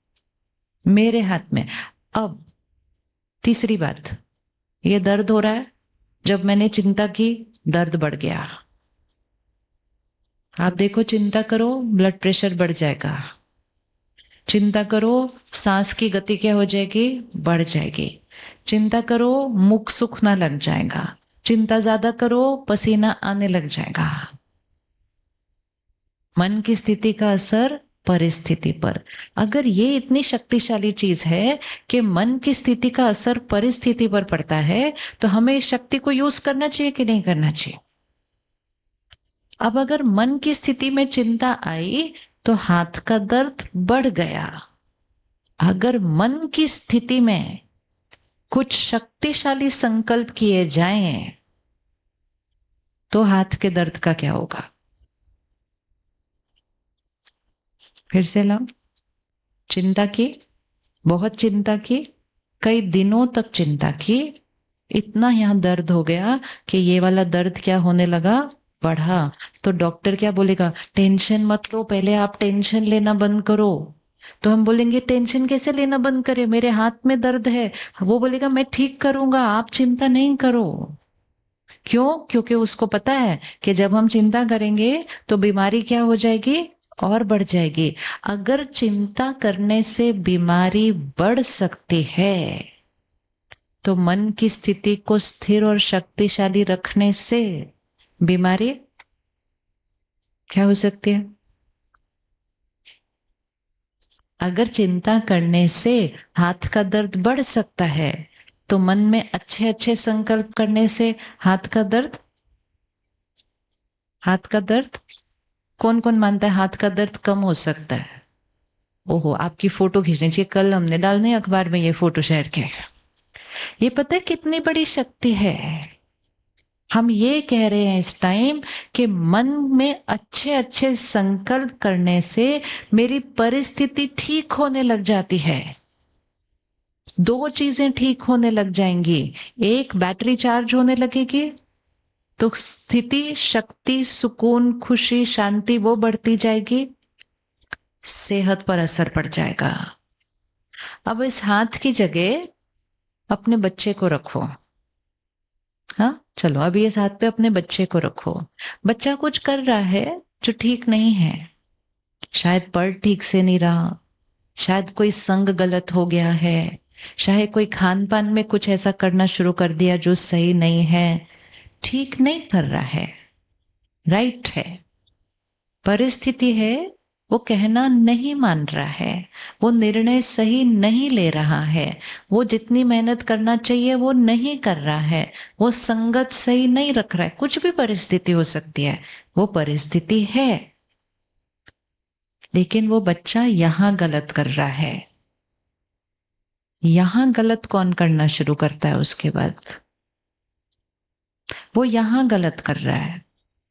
मेरे हाथ में। अब तीसरी बात, ये दर्द हो रहा है, जब मैंने चिंता की दर्द बढ़ गया। आप देखो, चिंता करो ब्लड प्रेशर बढ़ जाएगा, चिंता करो सांस की गति क्या हो जाएगी, बढ़ जाएगी, चिंता करो मुख सुख ना लग जाएगा, चिंता ज्यादा करो पसीना आने लग जाएगा। मन की स्थिति का असर परिस्थिति पर। अगर ये इतनी शक्तिशाली चीज है कि मन की स्थिति का असर परिस्थिति पर पड़ता है, तो हमें इस शक्ति को यूज करना चाहिए कि नहीं करना चाहिए। अब अगर मन की स्थिति में चिंता आई तो हाथ का दर्द बढ़ गया। अगर मन की स्थिति में कुछ शक्तिशाली संकल्प किए जाएं तो हाथ के दर्द का क्या होगा, फिर से लाओ। चिंता की, बहुत चिंता की, कई दिनों तक चिंता की, इतना यहां दर्द हो गया कि ये वाला दर्द क्या होने लगा, बढ़ा। तो डॉक्टर क्या बोलेगा, टेंशन मत लो, पहले आप टेंशन लेना बंद करो। तो हम बोलेंगे टेंशन कैसे लेना बंद करें, मेरे हाथ में दर्द है। वो बोलेगा मैं ठीक करूंगा, आप चिंता नहीं करो। क्यों, क्योंकि उसको पता है कि जब हम चिंता करेंगे तो बीमारी क्या हो जाएगी, और बढ़ जाएगी। अगर चिंता करने से बीमारी बढ़ सकती है तो मन की स्थिति को स्थिर और शक्तिशाली रखने से बीमारी क्या हो सकती है। अगर चिंता करने से हाथ का दर्द बढ़ सकता है तो मन में अच्छे अच्छे संकल्प करने से हाथ का दर्द, हाथ का दर्द कौन कौन मानता है हाथ का दर्द कम हो सकता है। ओहो, आपकी फोटो खींचनी चाहिए, कल हमने डालने अखबार में ये फोटो शेयर किया। ये पता है कितनी बड़ी शक्ति है। हम ये कह रहे हैं इस टाइम कि मन में अच्छे अच्छे संकल्प करने से मेरी परिस्थिति ठीक होने लग जाती है। दो चीजें ठीक होने लग जाएंगी, एक बैटरी चार्ज होने लगेगी तो स्थिति, शक्ति, सुकून, खुशी, शांति वो बढ़ती जाएगी, सेहत पर असर पड़ जाएगा। अब इस हाथ की जगह अपने बच्चे को रखो। हाँ चलो, अभी इस हाथ पे अपने बच्चे को रखो। बच्चा कुछ कर रहा है जो ठीक नहीं है, शायद पढ़ ठीक से नहीं रहा, शायद कोई संग गलत हो गया है, शायद कोई खान पान में कुछ ऐसा करना शुरू कर दिया जो सही नहीं है, ठीक नहीं कर रहा है, राइट है, परिस्थिति है वो कहना नहीं मान रहा है, वो निर्णय सही नहीं ले रहा है, वो जितनी मेहनत करना चाहिए वो नहीं कर रहा है, वो संगत सही नहीं रख रहा है, कुछ भी परिस्थिति हो सकती है, वो परिस्थिति है। लेकिन वो बच्चा यहां गलत कर रहा है। यहां गलत कौन करना शुरू करता है उसके बाद? वो यहां गलत कर रहा है।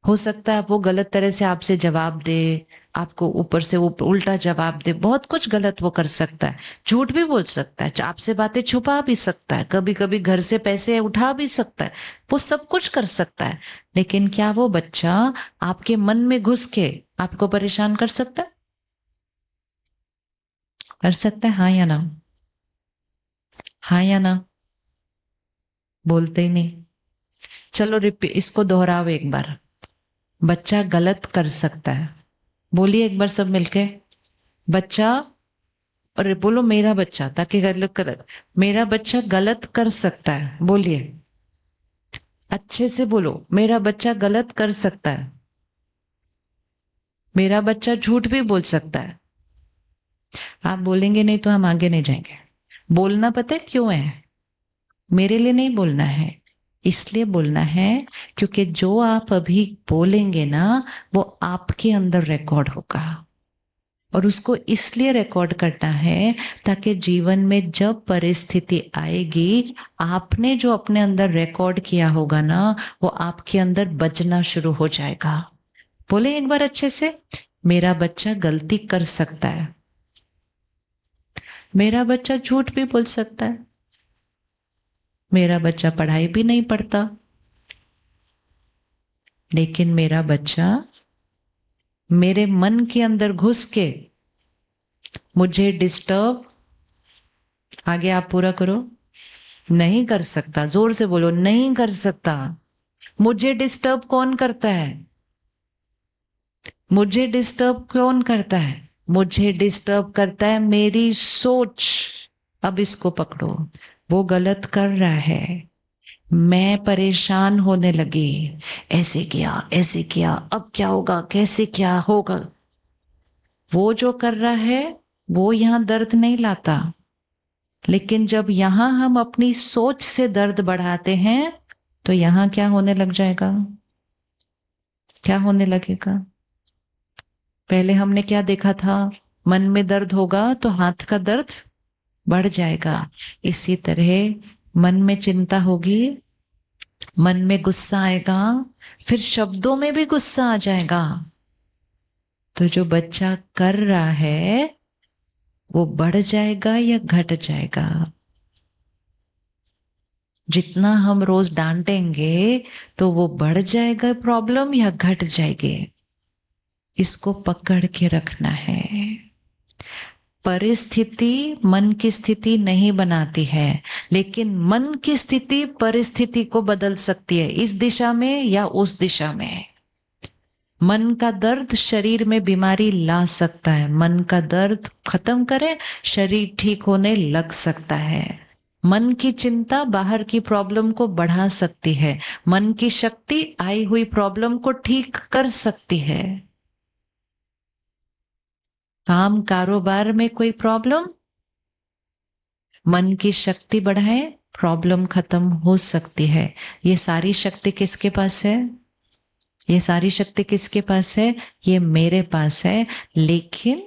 हो सकता है वो गलत तरह से आपसे जवाब दे, आपको ऊपर से उल्टा जवाब दे, बहुत कुछ गलत वो कर सकता है। झूठ भी बोल सकता है, आपसे बातें छुपा भी सकता है, कभी कभी घर से पैसे उठा भी सकता है, वो सब कुछ कर सकता है। लेकिन क्या वो बच्चा आपके मन में घुस के आपको परेशान कर सकता है? कर सकता है, हाँ या ना? हाँ या ना? बोलते ही नहीं। चलो रिपीट, इसको दोहराओ एक बार। बच्चा गलत कर सकता है, बोलिए एक बार सब मिलके। बच्चा, अरे बोलो मेरा बच्चा, ताकि गलत कर, मेरा बच्चा गलत कर सकता है, बोलिए अच्छे से बोलो, मेरा बच्चा गलत कर सकता है, मेरा बच्चा झूठ भी बोल सकता है। आप बोलेंगे नहीं तो हम आगे नहीं जाएंगे। बोलना पता है क्यों है? मेरे लिए नहीं बोलना है, इसलिए बोलना है क्योंकि जो आप अभी बोलेंगे ना, वो आपके अंदर रिकॉर्ड होगा। और उसको इसलिए रिकॉर्ड करना है ताकि जीवन में जब परिस्थिति आएगी, आपने जो अपने अंदर रिकॉर्ड किया होगा ना, वो आपके अंदर बजना शुरू हो जाएगा। बोले एक बार अच्छे से, मेरा बच्चा गलती कर सकता है, मेरा बच्चा झूठ भी बोल सकता है, मेरा बच्चा पढ़ाई भी नहीं पढ़ता, लेकिन मेरा बच्चा मेरे मन के अंदर घुस के मुझे डिस्टर्ब, आगे आप पूरा करो, नहीं कर सकता। जोर से बोलो, नहीं कर सकता। मुझे डिस्टर्ब कौन करता है? मुझे डिस्टर्ब कौन करता है? मुझे डिस्टर्ब करता है मेरी सोच। अब इसको पकड़ो, वो गलत कर रहा है, मैं परेशान होने लगी, ऐसे किया, अब क्या होगा, कैसे क्या होगा। वो जो कर रहा है वो यहां दर्द नहीं लाता, लेकिन जब यहां हम अपनी सोच से दर्द बढ़ाते हैं तो यहां क्या होने लग जाएगा? क्या होने लगेगा? पहले हमने क्या देखा था? मन में दर्द होगा तो हाथ का दर्द बढ़ जाएगा। इसी तरह मन में चिंता होगी, मन में गुस्सा आएगा, फिर शब्दों में भी गुस्सा आ जाएगा। तो जो बच्चा कर रहा है वो बढ़ जाएगा या घट जाएगा? जितना हम रोज डांटेंगे तो वो बढ़ जाएगा प्रॉब्लम या घट जाएगी? इसको पकड़ के रखना है। परिस्थिति मन की स्थिति नहीं बनाती है, लेकिन मन की स्थिति परिस्थिति को बदल सकती है, इस दिशा में या उस दिशा में। मन का दर्द शरीर में बीमारी ला सकता है, मन का दर्द खत्म करे, शरीर ठीक होने लग सकता है। मन की चिंता बाहर की प्रॉब्लम को बढ़ा सकती है, मन की शक्ति आई हुई प्रॉब्लम को ठीक कर सकती है। काम कारोबार में कोई प्रॉब्लम, मन की शक्ति बढ़ाए, प्रॉब्लम खत्म हो सकती है। ये सारी शक्ति किसके पास है? ये सारी शक्ति किसके पास है? ये मेरे पास है। लेकिन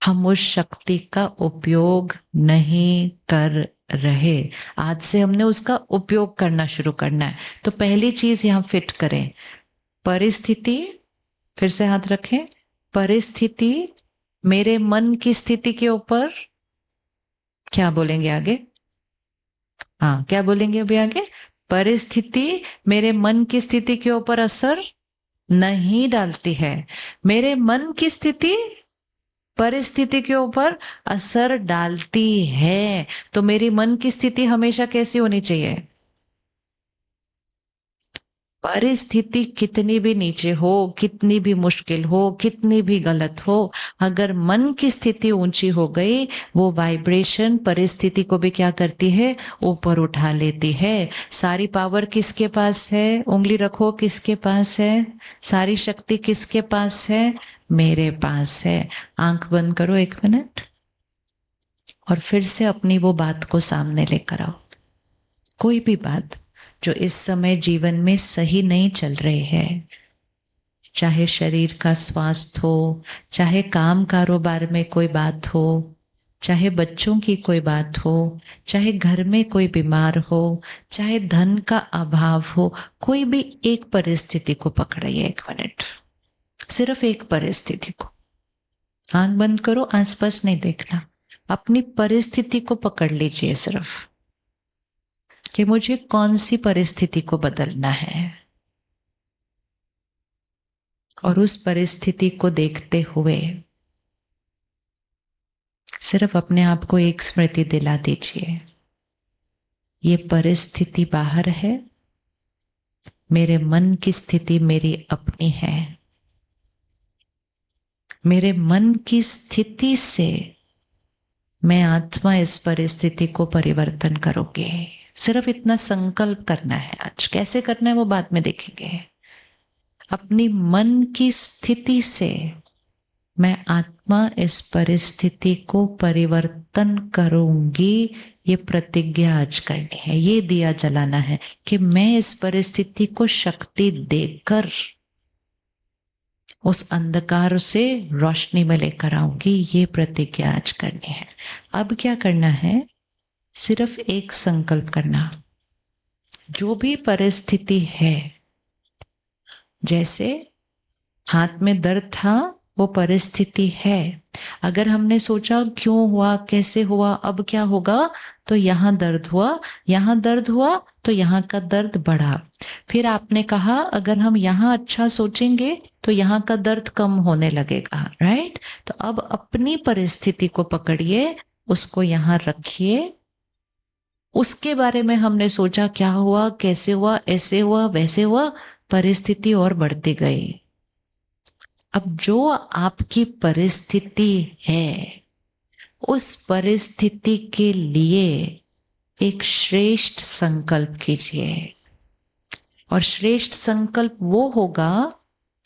हम उस शक्ति का उपयोग नहीं कर रहे। आज से हमने उसका उपयोग करना शुरू करना है। तो पहली चीज यहां फिट करें, परिस्थिति, फिर से हाथ रखें, परिस्थिति मेरे मन की स्थिति के ऊपर, क्या बोलेंगे आगे? हाँ, क्या बोलेंगे अभी आगे? परिस्थिति मेरे मन की स्थिति के ऊपर असर नहीं डालती है। मेरे मन की स्थिति परिस्थिति के ऊपर असर डालती है। तो मेरी मन की स्थिति हमेशा कैसी होनी चाहिए? परिस्थिति कितनी भी नीचे हो, कितनी भी मुश्किल हो, कितनी भी गलत हो, अगर मन की स्थिति ऊंची हो गई, वो वाइब्रेशन परिस्थिति को भी क्या करती है? ऊपर उठा लेती है। सारी पावर किसके पास है? उंगली रखो, किसके पास है? सारी शक्ति किसके पास है? मेरे पास है। आंख बंद करो 1 मिनट और फिर से अपनी वो बात को सामने लेकर आओ। कोई भी बात जो इस समय जीवन में सही नहीं चल रही है, चाहे शरीर का स्वास्थ्य हो, चाहे काम कारोबार में कोई बात हो, चाहे बच्चों की कोई बात हो, चाहे घर में कोई बीमार हो, चाहे धन का अभाव हो, कोई भी एक परिस्थिति को पकड़िए 1 मिनट, सिर्फ एक परिस्थिति को। आंख बंद करो, आसपास नहीं देखना, अपनी परिस्थिति को पकड़ लीजिए सिर्फ, कि मुझे कौन सी परिस्थिति को बदलना है। और उस परिस्थिति को देखते हुए सिर्फ अपने आप को एक स्मृति दिला दीजिए, ये परिस्थिति बाहर है, मेरे मन की स्थिति मेरी अपनी है। मेरे मन की स्थिति से मैं आत्मा इस परिस्थिति को परिवर्तन करोगे। सिर्फ इतना संकल्प करना है आज। कैसे करना है वो बाद में देखेंगे। अपनी मन की स्थिति से मैं आत्मा इस परिस्थिति को परिवर्तन करूंगी, ये प्रतिज्ञा आज करनी है। ये दिया जलाना है कि मैं इस परिस्थिति को शक्ति देकर उस अंधकार से रोशनी में लेकर आऊंगी। ये प्रतिज्ञा आज करनी है। अब क्या करना है, सिर्फ एक संकल्प करना। जो भी परिस्थिति है, जैसे हाथ में दर्द था वो परिस्थिति है। अगर हमने सोचा क्यों हुआ, कैसे हुआ, अब क्या होगा, तो यहां दर्द हुआ, यहां दर्द हुआ तो यहां का दर्द बढ़ा। फिर आपने कहा अगर हम यहां अच्छा सोचेंगे तो यहां का दर्द कम होने लगेगा, राइट। तो अब अपनी परिस्थिति को पकड़िए, उसको यहां रखिए। उसके बारे में हमने सोचा क्या हुआ, कैसे हुआ, ऐसे हुआ, वैसे हुआ, परिस्थिति और बढ़ती गई। अब जो आपकी परिस्थिति है, उस परिस्थिति के लिए एक श्रेष्ठ संकल्प कीजिए। और श्रेष्ठ संकल्प वो होगा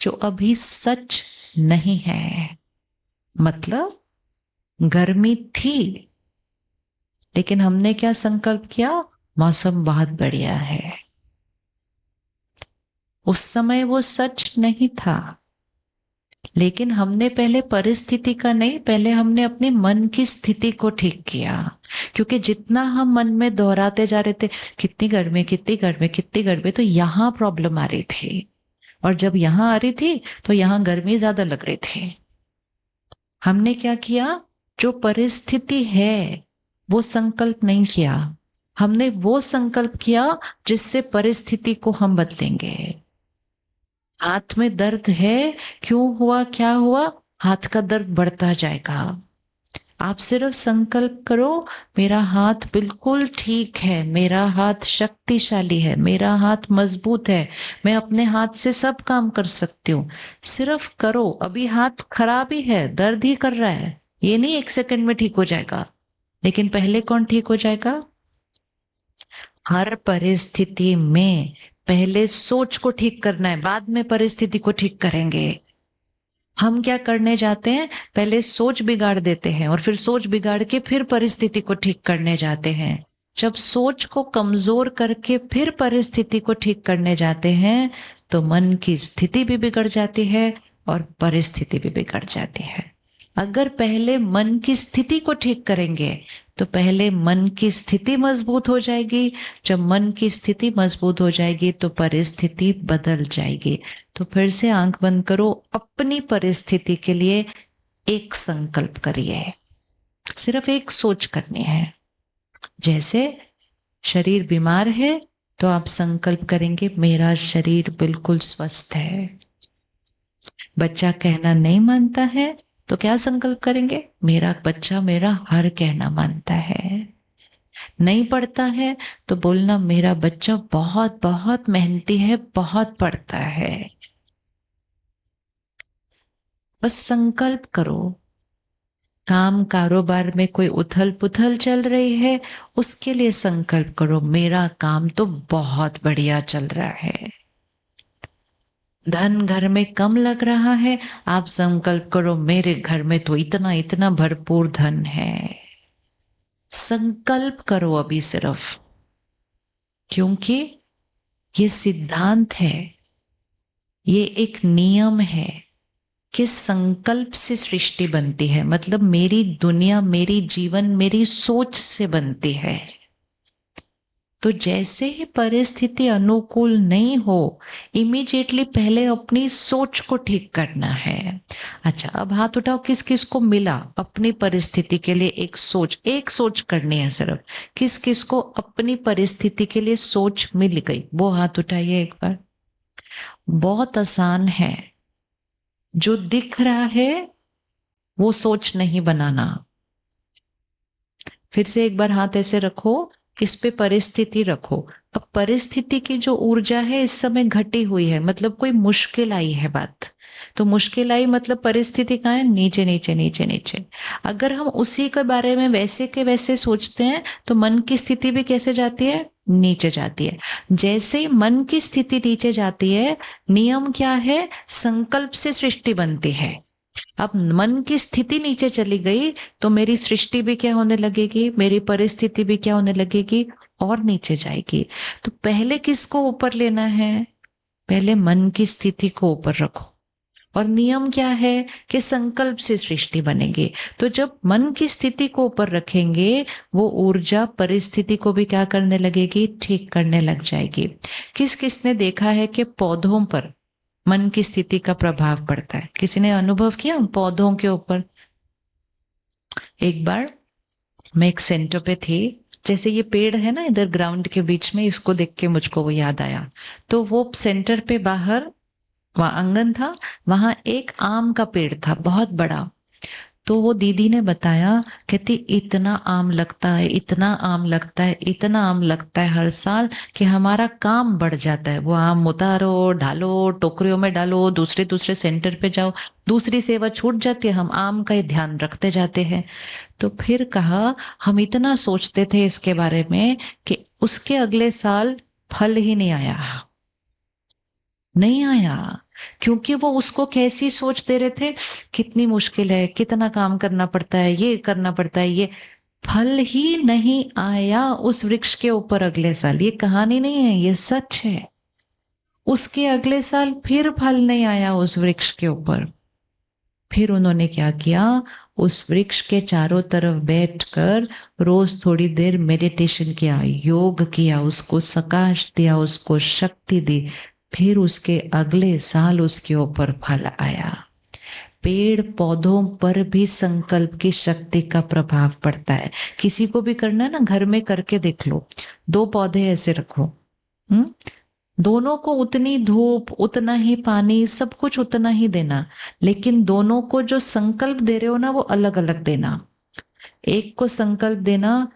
जो अभी सच नहीं है। मतलब गर्मी थी, लेकिन हमने क्या संकल्प किया, मौसम बहुत बढ़िया है। उस समय वो सच नहीं था, लेकिन हमने पहले परिस्थिति का नहीं, पहले हमने अपने मन की स्थिति को ठीक किया। क्योंकि जितना हम मन में दोहराते जा रहे थे, कितनी गर्मी, कितनी गर्मी, कितनी गर्मी, तो यहां प्रॉब्लम आ रही थी। और जब यहां आ रही थी तो यहां गर्मी ज्यादा लग रही थी। हमने क्या किया, जो परिस्थिति है वो संकल्प नहीं किया, हमने वो संकल्प किया जिससे परिस्थिति को हम बदलेंगे। हाथ में दर्द है, क्यों हुआ, क्या हुआ, हाथ का दर्द बढ़ता जाएगा। आप सिर्फ संकल्प करो, मेरा हाथ बिल्कुल ठीक है, मेरा हाथ शक्तिशाली है, मेरा हाथ मजबूत है, मैं अपने हाथ से सब काम कर सकती हूँ। सिर्फ करो। अभी हाथ खराब ही है, दर्द ही कर रहा है, ये नहीं 1 सेकंड में ठीक हो जाएगा। लेकिन पहले कौन ठीक हो जाएगा? हर परिस्थिति में पहले सोच को ठीक करना है, बाद में परिस्थिति को ठीक करेंगे। हम क्या करने जाते हैं, पहले सोच बिगाड़ देते हैं और फिर सोच बिगाड़ के फिर परिस्थिति को ठीक करने जाते हैं। जब सोच को कमजोर करके फिर परिस्थिति को ठीक करने जाते हैं तो मन की स्थिति भी बिगड़ जाती है और परिस्थिति भी बिगड़ जाती है। अगर पहले मन की स्थिति को ठीक करेंगे तो पहले मन की स्थिति मजबूत हो जाएगी। जब मन की स्थिति मजबूत हो जाएगी तो परिस्थिति बदल जाएगी। तो फिर से आंख बंद करो, अपनी परिस्थिति के लिए एक संकल्प करिए। सिर्फ एक सोच करनी है। जैसे शरीर बीमार है तो आप संकल्प करेंगे मेरा शरीर बिल्कुल स्वस्थ है। बच्चा कहना नहीं मानता है तो क्या संकल्प करेंगे, मेरा बच्चा मेरा हर कहना मानता है। नहीं पढ़ता है तो बोलना मेरा बच्चा बहुत बहुत मेहनती है, बहुत पढ़ता है। बस संकल्प करो। काम कारोबार में कोई उथल पुथल चल रही है, उसके लिए संकल्प करो, मेरा काम तो बहुत बढ़िया चल रहा है। धन घर में कम लग रहा है, आप संकल्प करो मेरे घर में तो इतना इतना भरपूर धन है। संकल्प करो अभी सिर्फ, क्योंकि ये सिद्धांत है, ये एक नियम है कि संकल्प से सृष्टि बनती है। मतलब मेरी दुनिया, मेरी जीवन मेरी सोच से बनती है। तो जैसे ही परिस्थिति अनुकूल नहीं हो, इमीडिएटली पहले अपनी सोच को ठीक करना है। अच्छा, अब हाथ उठाओ, किस किस को मिला अपनी परिस्थिति के लिए एक सोच करनी है सिर्फ। किस किस को अपनी परिस्थिति के लिए सोच मिल गई, वो हाथ उठाइए एक बार। बहुत आसान है, जो दिख रहा है वो सोच नहीं बनाना। फिर से एक बार हाथ ऐसे रखो, इस पे परिस्थिति रखो। अब परिस्थिति की जो ऊर्जा है इस समय घटी हुई है, मतलब कोई मुश्किल आई है बात, तो मुश्किल आई मतलब परिस्थिति कहाँ है, नीचे नीचे नीचे नीचे। अगर हम उसी के बारे में वैसे के वैसे सोचते हैं तो मन की स्थिति भी कैसे जाती है, नीचे जाती है। जैसे ही मन की स्थिति नीचे जाती है, नियम क्या है, संकल्प से सृष्टि बनती है। अब मन की स्थिति नीचे चली गई तो मेरी सृष्टि भी क्या होने लगेगी, मेरी परिस्थिति भी क्या होने लगेगी, और नीचे जाएगी। तो पहले किसको ऊपर लेना है, पहले मन की स्थिति को ऊपर रखो। और नियम क्या है कि संकल्प से सृष्टि बनेगी। तो जब मन की स्थिति को ऊपर रखेंगे, वो ऊर्जा परिस्थिति को भी क्या करने लगेगी, ठीक करने लग जाएगी। किस किसने देखा है कि पौधों पर मन की स्थिति का प्रभाव पड़ता है, किसी ने अनुभव किया पौधों के ऊपर। एक बार मैं एक सेंटर पे थी, जैसे ये पेड़ है ना इधर ग्राउंड के बीच में, इसको देख के मुझको वो याद आया। तो वो सेंटर पे बाहर वहां आंगन था, वहां एक आम का पेड़ था बहुत बड़ा। तो वो दीदी ने बताया, कहती इतना आम लगता है, इतना आम लगता है, इतना आम लगता है हर साल कि हमारा काम बढ़ जाता है। वो आम उतारो, ढालो, टोकरियों में डालो, दूसरे दूसरे सेंटर पे जाओ, दूसरी सेवा छूट जाती है, हम आम का ही ध्यान रखते जाते हैं। तो फिर कहा, हम इतना सोचते थे इसके बारे में कि उसके अगले साल फल ही नहीं आया, नहीं आया। क्योंकि वो उसको कैसी सोच दे रहे थे, कितनी मुश्किल है, कितना काम करना पड़ता है, ये करना पड़ता है, ये फल ही नहीं आया उस वृक्ष के ऊपर अगले साल। ये कहानी नहीं है, ये सच है। उसके अगले साल फिर फल नहीं आया उस वृक्ष के ऊपर। फिर उन्होंने क्या किया, उस वृक्ष के चारों तरफ बैठकर रोज थोड़ी देर मेडिटेशन किया, योग किया, उसको सकाश दिया, उसको शक्ति दी। फिर उसके अगले साल उसके ऊपर फल आया। पेड़ पौधों पर भी संकल्प की शक्ति का प्रभाव पड़ता है। किसी को भी करना है ना, घर में करके देख लो। दो पौधे ऐसे रखो, दोनों को उतनी धूप, उतना ही पानी, सब कुछ उतना ही देना, लेकिन दोनों को जो संकल्प दे रहे हो ना वो अलग अलग देना। एक को संकल्प देना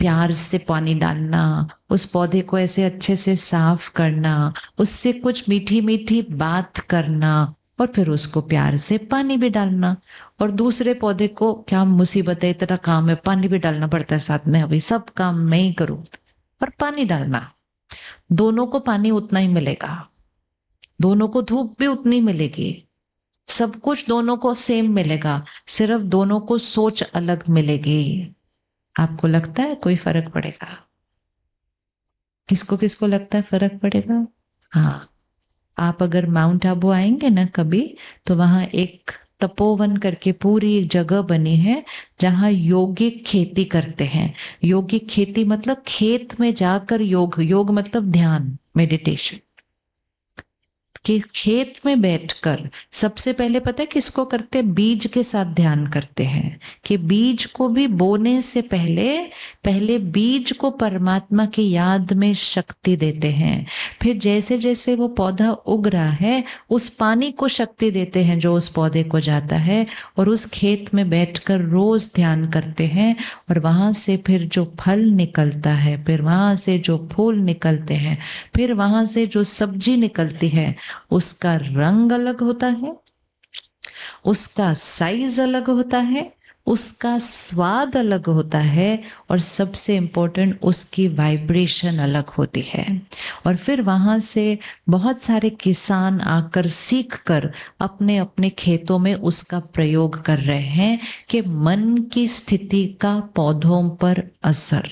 प्यार से पानी डालना, उस पौधे को ऐसे अच्छे से साफ करना, उससे कुछ मीठी मीठी बात करना, और फिर उसको प्यार से पानी भी डालना। और दूसरे पौधे को, क्या मुसीबत है, इतना काम है, पानी भी डालना पड़ता है साथ में, अभी सब काम मैं ही करूं, और पानी डालना। दोनों को पानी उतना ही मिलेगा, दोनों को धूप भी उतनी मिलेगी, सब कुछ दोनों को सेम मिलेगा, सिर्फ दोनों को सोच अलग मिलेगी। आपको लगता है कोई फर्क पड़ेगा? किसको किसको लगता है फर्क पड़ेगा? हाँ, आप अगर माउंट आबू आएंगे ना कभी, तो वहां एक तपोवन करके पूरी एक जगह बनी है जहां योगिक खेती करते हैं। योगिक खेती मतलब खेत में जाकर योग, योग मतलब ध्यान, मेडिटेशन। कि खेत में बैठकर सबसे पहले पता है किसको करते हैं, बीज के साथ ध्यान करते हैं। कि बीज को भी बोने से पहले पहले बीज को परमात्मा की याद में शक्ति देते हैं। फिर जैसे जैसे वो पौधा उग रहा है, उस पानी को शक्ति देते हैं जो उस पौधे को जाता है, और उस खेत में बैठकर रोज ध्यान करते हैं। और वहां से फिर जो फल निकलता है, फिर वहां से जो फूल निकलते हैं, फिर वहां से जो सब्जी निकलती है, उसका रंग अलग होता है, उसका साइज अलग होता है, उसका स्वाद अलग होता है और सबसे इम्पोर्टेंट उसकी वाइब्रेशन अलग होती है। और फिर वहां से बहुत सारे किसान आकर सीख कर अपने अपने खेतों में उसका प्रयोग कर रहे हैं कि मन की स्थिति का पौधों पर असर।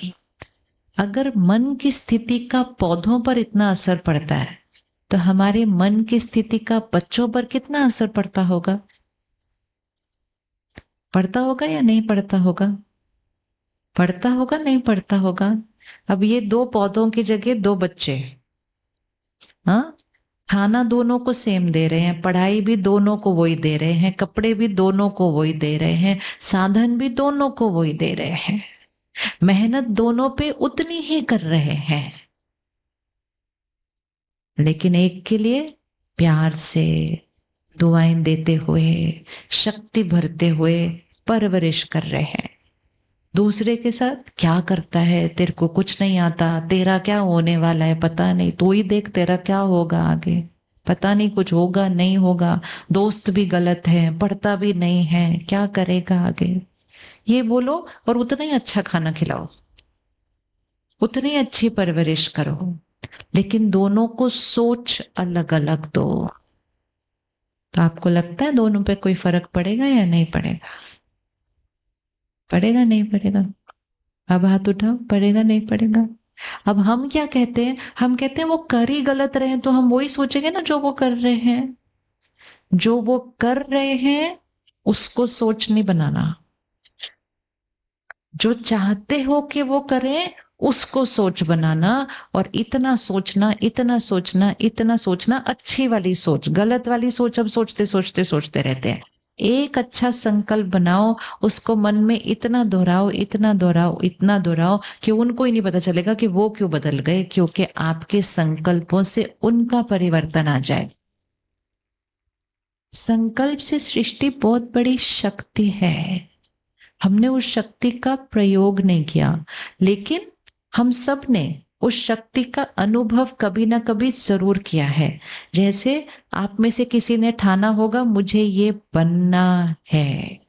अगर मन की स्थिति का पौधों पर इतना असर पड़ता है तो हमारे मन की स्थिति का बच्चों पर कितना असर पड़ता होगा? पड़ता होगा या नहीं पड़ता होगा? पढ़ता होगा नहीं पढ़ता होगा? अब ये दो पौधों की जगह दो बच्चे, हाँ, खाना दोनों को सेम दे रहे हैं, पढ़ाई भी दोनों को वही दे रहे हैं, कपड़े भी दोनों को वही दे रहे हैं, साधन भी दोनों को वही दे रहे हैं, मेहनत दोनों पे उतनी ही कर रहे हैं, लेकिन एक के लिए प्यार से दुआएं देते हुए, शक्ति भरते हुए परवरिश कर रहे हैं। दूसरे के साथ क्या करता है, तेरे को कुछ नहीं आता, तेरा क्या होने वाला है पता नहीं, तू ही देख तेरा क्या होगा आगे, पता नहीं कुछ होगा नहीं होगा, दोस्त भी गलत है, पढ़ता भी नहीं है, क्या करेगा आगे। ये बोलो और उतना ही अच्छा खाना खिलाओ, उतनी अच्छी परवरिश करो, लेकिन दोनों को सोच अलग अलग दो। तो आपको लगता है दोनों पे कोई फर्क पड़ेगा या नहीं पड़ेगा? पड़ेगा नहीं पड़ेगा? अब हाथ उठाओ, पड़ेगा नहीं पड़ेगा? अब हम क्या कहते हैं, हम कहते हैं वो कर ही गलत रहे हैं तो हम वही सोचेंगे ना जो वो कर रहे हैं। जो वो कर रहे हैं उसको सोच नहीं बनाना, जो चाहते हो कि वो करें उसको सोच बनाना। और इतना सोचना, इतना सोचना, इतना सोचना, अच्छी वाली सोच, गलत वाली सोच अब सोचते सोचते सोचते रहते हैं। एक अच्छा संकल्प बनाओ, उसको मन में इतना दोहराओ, इतना दोहराओ, इतना दोहराओ कि उनको ही नहीं पता चलेगा कि वो क्यों बदल गए, क्योंकि आपके संकल्पों से उनका परिवर्तन आ जाए। संकल्प से सृष्टि बहुत बड़ी शक्ति है, हमने उस शक्ति का प्रयोग नहीं किया, लेकिन हम सब ने उस शक्ति का अनुभव कभी ना कभी जरूर किया है। जैसे आप में से किसी ने ठाना होगा मुझे ये बनना है,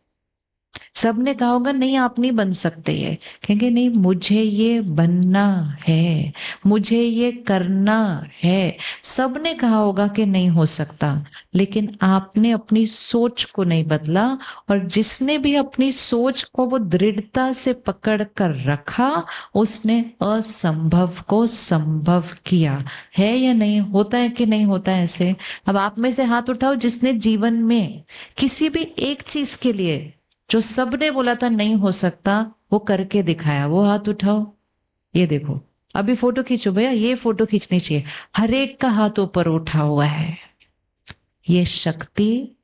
सबने कहा होगा नहीं आप नहीं बन सकते, ये कहेंगे नहीं मुझे ये बनना है, मुझे ये करना है। सबने कहा होगा कि नहीं हो सकता, लेकिन आपने अपनी सोच को नहीं बदला। और जिसने भी अपनी सोच को वो दृढ़ता से पकड़ कर रखा, उसने असंभव को संभव किया। है या नहीं होता है कि नहीं होता है ऐसे? अब आप में से हाथ उठाओ जिसने जीवन में किसी भी एक चीज के लिए जो सबने बोला था नहीं हो सकता वो करके दिखाया, वो हाथ उठाओ। ये देखो, अभी फोटो खींचो भैया, ये फोटो खींचनी चाहिए। हर एक का हाथ ऊपर उठा हुआ है। ये शक्ति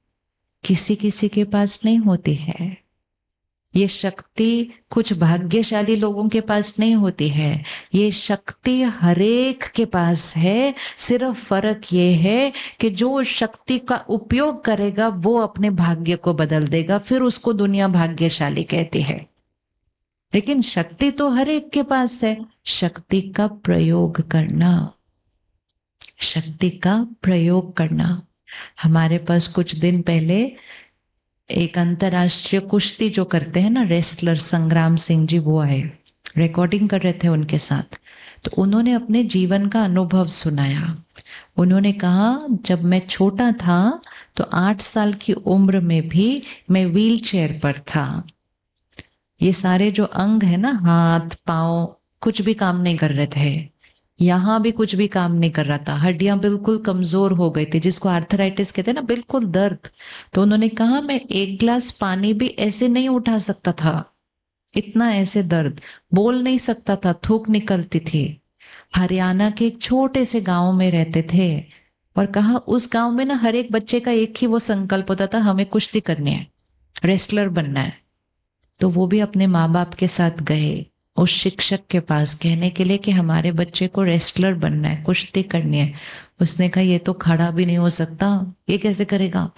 किसी किसी के पास नहीं होती है, ये शक्ति कुछ भाग्यशाली लोगों के पास नहीं होती है, ये शक्ति हरेक के पास है। सिर्फ फर्क ये है कि जो उस शक्ति का उपयोग करेगा वो अपने भाग्य को बदल देगा, फिर उसको दुनिया भाग्यशाली कहती है। लेकिन शक्ति तो हर एक के पास है, शक्ति का प्रयोग करना, शक्ति का प्रयोग करना। हमारे पास कुछ दिन पहले एक अंतरराष्ट्रीय कुश्ती जो करते हैं ना रेसलर संग्राम सिंह जी, वो आए, रिकॉर्डिंग कर रहे थे उनके साथ। तो उन्होंने अपने जीवन का अनुभव सुनाया। उन्होंने कहा जब मैं छोटा था तो 8 साल की उम्र में भी मैं व्हील चेयर पर था। ये सारे जो अंग है ना, हाथ पांव, कुछ भी काम नहीं कर रहे थे, यहाँ भी कुछ भी काम नहीं कर रहा था, हड्डियां बिल्कुल कमजोर हो गई थी, जिसको आर्थराइटिस कहते हैं ना, बिल्कुल दर्द। तो उन्होंने कहा मैं एक गिलास पानी भी ऐसे नहीं उठा सकता था, इतना ऐसे दर्द, बोल नहीं सकता था, थूक निकलती थी। हरियाणा के एक छोटे से गांव में रहते थे, और कहा उस गांव में ना हर एक बच्चे का एक ही वो संकल्प होता था, हमें कुश्ती करनी है, रेसलर बनना है। तो वो भी अपने माँ बाप के साथ गए उस शिक्षक के पास कहने के लिए कि हमारे बच्चे को रेसलर बनना है, कुश्ती करनी है। उसने कहा ये तो खड़ा भी नहीं हो सकता, ये कैसे करेगा?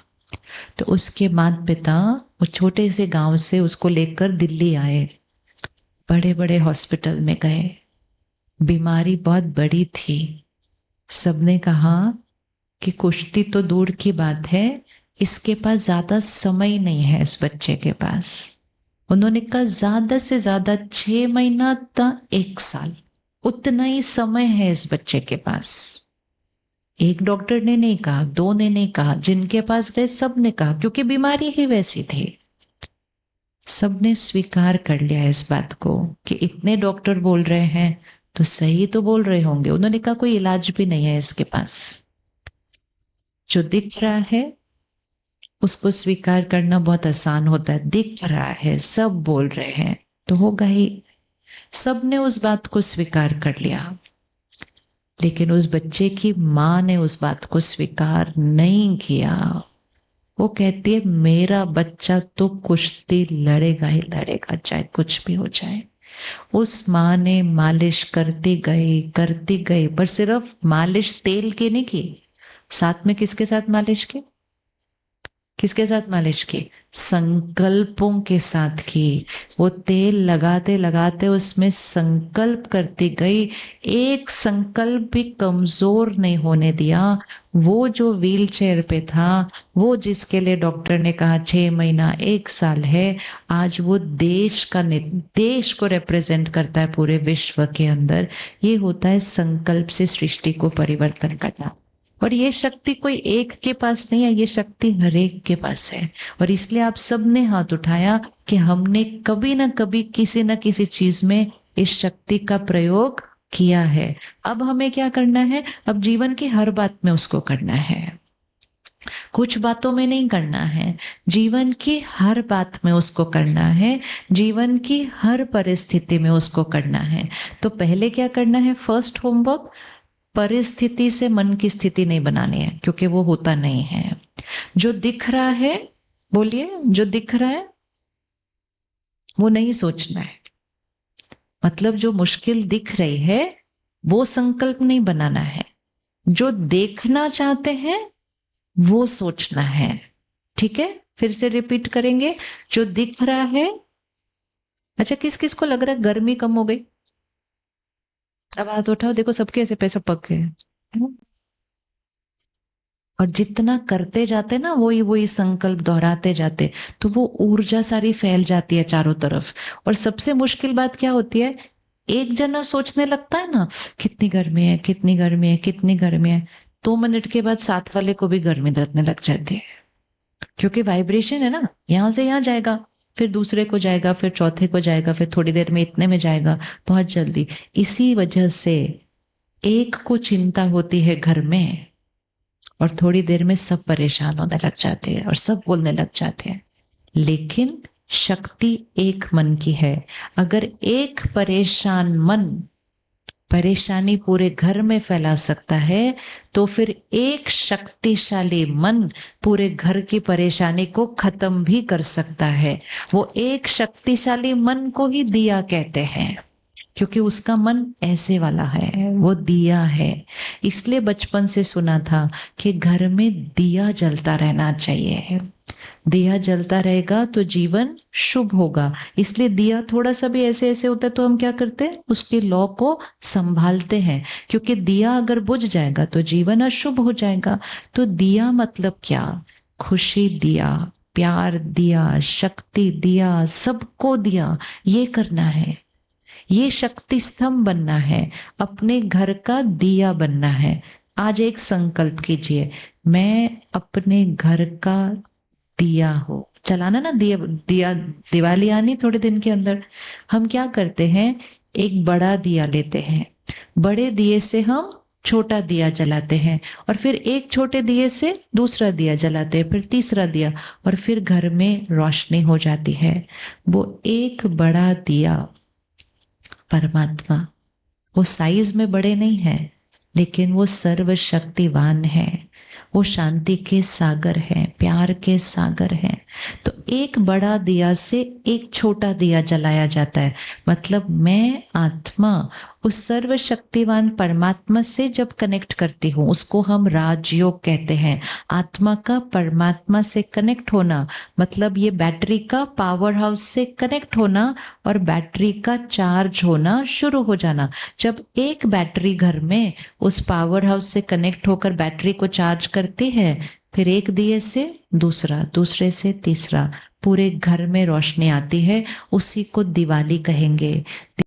तो उसके माता पिता उस छोटे से गांव से उसको लेकर दिल्ली आए, बड़े बड़े हॉस्पिटल में गए, बीमारी बहुत बड़ी थी। सबने कहा कि कुश्ती तो दूर की बात है, इसके पास ज्यादा समय नहीं है इस बच्चे के पास, उन्होंने कहा ज्यादा से ज्यादा 6 महीना था 1 साल, उतना ही समय है इस बच्चे के पास। एक डॉक्टर ने नहीं कहा, 2 ने नहीं कहा, जिनके पास गए सब ने कहा, क्योंकि बीमारी ही वैसी थी। सबने स्वीकार कर लिया इस बात को कि इतने डॉक्टर बोल रहे हैं तो सही तो बोल रहे होंगे। उन्होंने कहा कोई इलाज भी नहीं है इसके पास, जो दिख रहा है उसको स्वीकार करना बहुत आसान होता है। दिख रहा है, सब बोल रहे हैं तो होगा ही। सबने उस बात को स्वीकार कर लिया, लेकिन उस बच्चे की मां ने उस बात को स्वीकार नहीं किया। वो कहती है मेरा बच्चा तो कुश्ती लड़ेगा ही लड़ेगा, चाहे कुछ भी हो जाए। उस माँ ने मालिश करती गई, पर सिर्फ मालिश तेल की नहीं की, साथ में किसके साथ मालिश की? किसके साथ मालिश की? संकल्पों के साथ की। वो तेल लगाते लगाते उसमें संकल्प करती गई, एक संकल्प भी कमजोर नहीं होने दिया। वो जो व्हील चेयर पे था, वो जिसके लिए डॉक्टर ने कहा 6 महीना 1 साल है, आज वो देश को रिप्रेजेंट करता है पूरे विश्व के अंदर। ये होता है संकल्प से सृष्टि को परिवर्तन करना। और ये शक्ति कोई एक के पास नहीं है, ये शक्ति हर एक के पास है। और इसलिए आप सबने हाथ उठाया कि हमने कभी ना कभी किसी ना किसी चीज में इस शक्ति का प्रयोग किया है। अब हमें क्या करना है? अब जीवन की हर बात में उसको करना है, कुछ बातों में नहीं करना है, जीवन की हर बात में उसको करना है, जीवन की हर परिस्थिति में उसको करना है। तो पहले क्या करना है? फर्स्ट होमवर्क, परिस्थिति से मन की स्थिति नहीं बनानी है, क्योंकि वो होता नहीं है। जो दिख रहा है, बोलिए, जो दिख रहा है वो नहीं सोचना है। मतलब जो मुश्किल दिख रही है वो संकल्प नहीं बनाना है, जो देखना चाहते हैं वो सोचना है। ठीक है, फिर से रिपीट करेंगे। जो दिख रहा है, अच्छा किस किस को लग रहा है गर्मी कम हो गई? अब हाथ उठाओ, देखो सबके ऐसे पैसे पक गए। और जितना करते जाते ना, वही वही संकल्प दोहराते जाते, तो वो ऊर्जा सारी फैल जाती है चारों तरफ। और सबसे मुश्किल बात क्या होती है? एक जना सोचने लगता है ना, कितनी गर्मी है, कितनी गर्मी है, कितनी गर्मी है, 2 मिनट के बाद साथ वाले को भी गर्मी लगने लग जाती है। क्योंकि वाइब्रेशन है ना, यहां से यहां जाएगा, फिर दूसरे को जाएगा, फिर चौथे को जाएगा, फिर थोड़ी देर में इतने में जाएगा, बहुत जल्दी। इसी वजह से एक को चिंता होती है घर में, और थोड़ी देर में सब परेशान होने लग जाते हैं और सब बोलने लग जाते हैं। लेकिन शक्ति एक मन की है। अगर एक परेशान मन परेशानी पूरे घर में फैला सकता है, तो फिर एक शक्तिशाली मन पूरे घर की परेशानी को खत्म भी कर सकता है। वो एक शक्तिशाली मन को ही दिया कहते हैं, क्योंकि उसका मन ऐसे वाला है, वो दिया है। इसलिए बचपन से सुना था कि घर में दिया जलता रहना चाहिए। दिया जलता रहेगा तो जीवन शुभ होगा। इसलिए दिया थोड़ा सा भी ऐसे ऐसे होता है तो हम क्या करते हैं? उसके लौ को संभालते हैं, क्योंकि दिया अगर बुझ जाएगा तो जीवन अशुभ हो जाएगा। तो दिया मतलब क्या? खुशी दिया, प्यार दिया, शक्ति दिया, सबको दिया, ये करना है। ये शक्ति स्तंभ बनना है, अपने घर का दिया बनना है। आज एक संकल्प कीजिए, मैं अपने घर का दिया हो चलाना ना। दिया दिवाली आनी थोड़े दिन के अंदर। हम क्या करते हैं? एक बड़ा दिया लेते हैं, बड़े दिए से हम छोटा दिया जलाते हैं, और फिर एक छोटे दिए से दूसरा दिया जलाते हैं, फिर तीसरा दिया, और फिर घर में रोशनी हो जाती है। वो एक बड़ा दिया परमात्मा, वो साइज में बड़े नहीं है, लेकिन वो सर्वशक्तिवान है। वो शांति के सागर हैं, प्यार के सागर हैं। तो एक बड़ा दिया से एक छोटा दिया जलाया जाता है। मतलब मैं आत्मा उस सर्वशक्तिवान परमात्मा से जब कनेक्ट करती हूँ, उसको हम राजयोग कहते हैं। आत्मा का परमात्मा से कनेक्ट होना मतलब ये बैटरी का पावर हाउस से कनेक्ट होना और बैटरी का चार्ज होना शुरू हो जाना। जब एक बैटरी घर में उस पावर हाउस से कनेक्ट होकर बैटरी को चार्ज करती है, फिर एक दिए से दूसरा, दूसरे से तीसरा, पूरे घर में रोशनी आती है, उसी को दिवाली कहेंगे।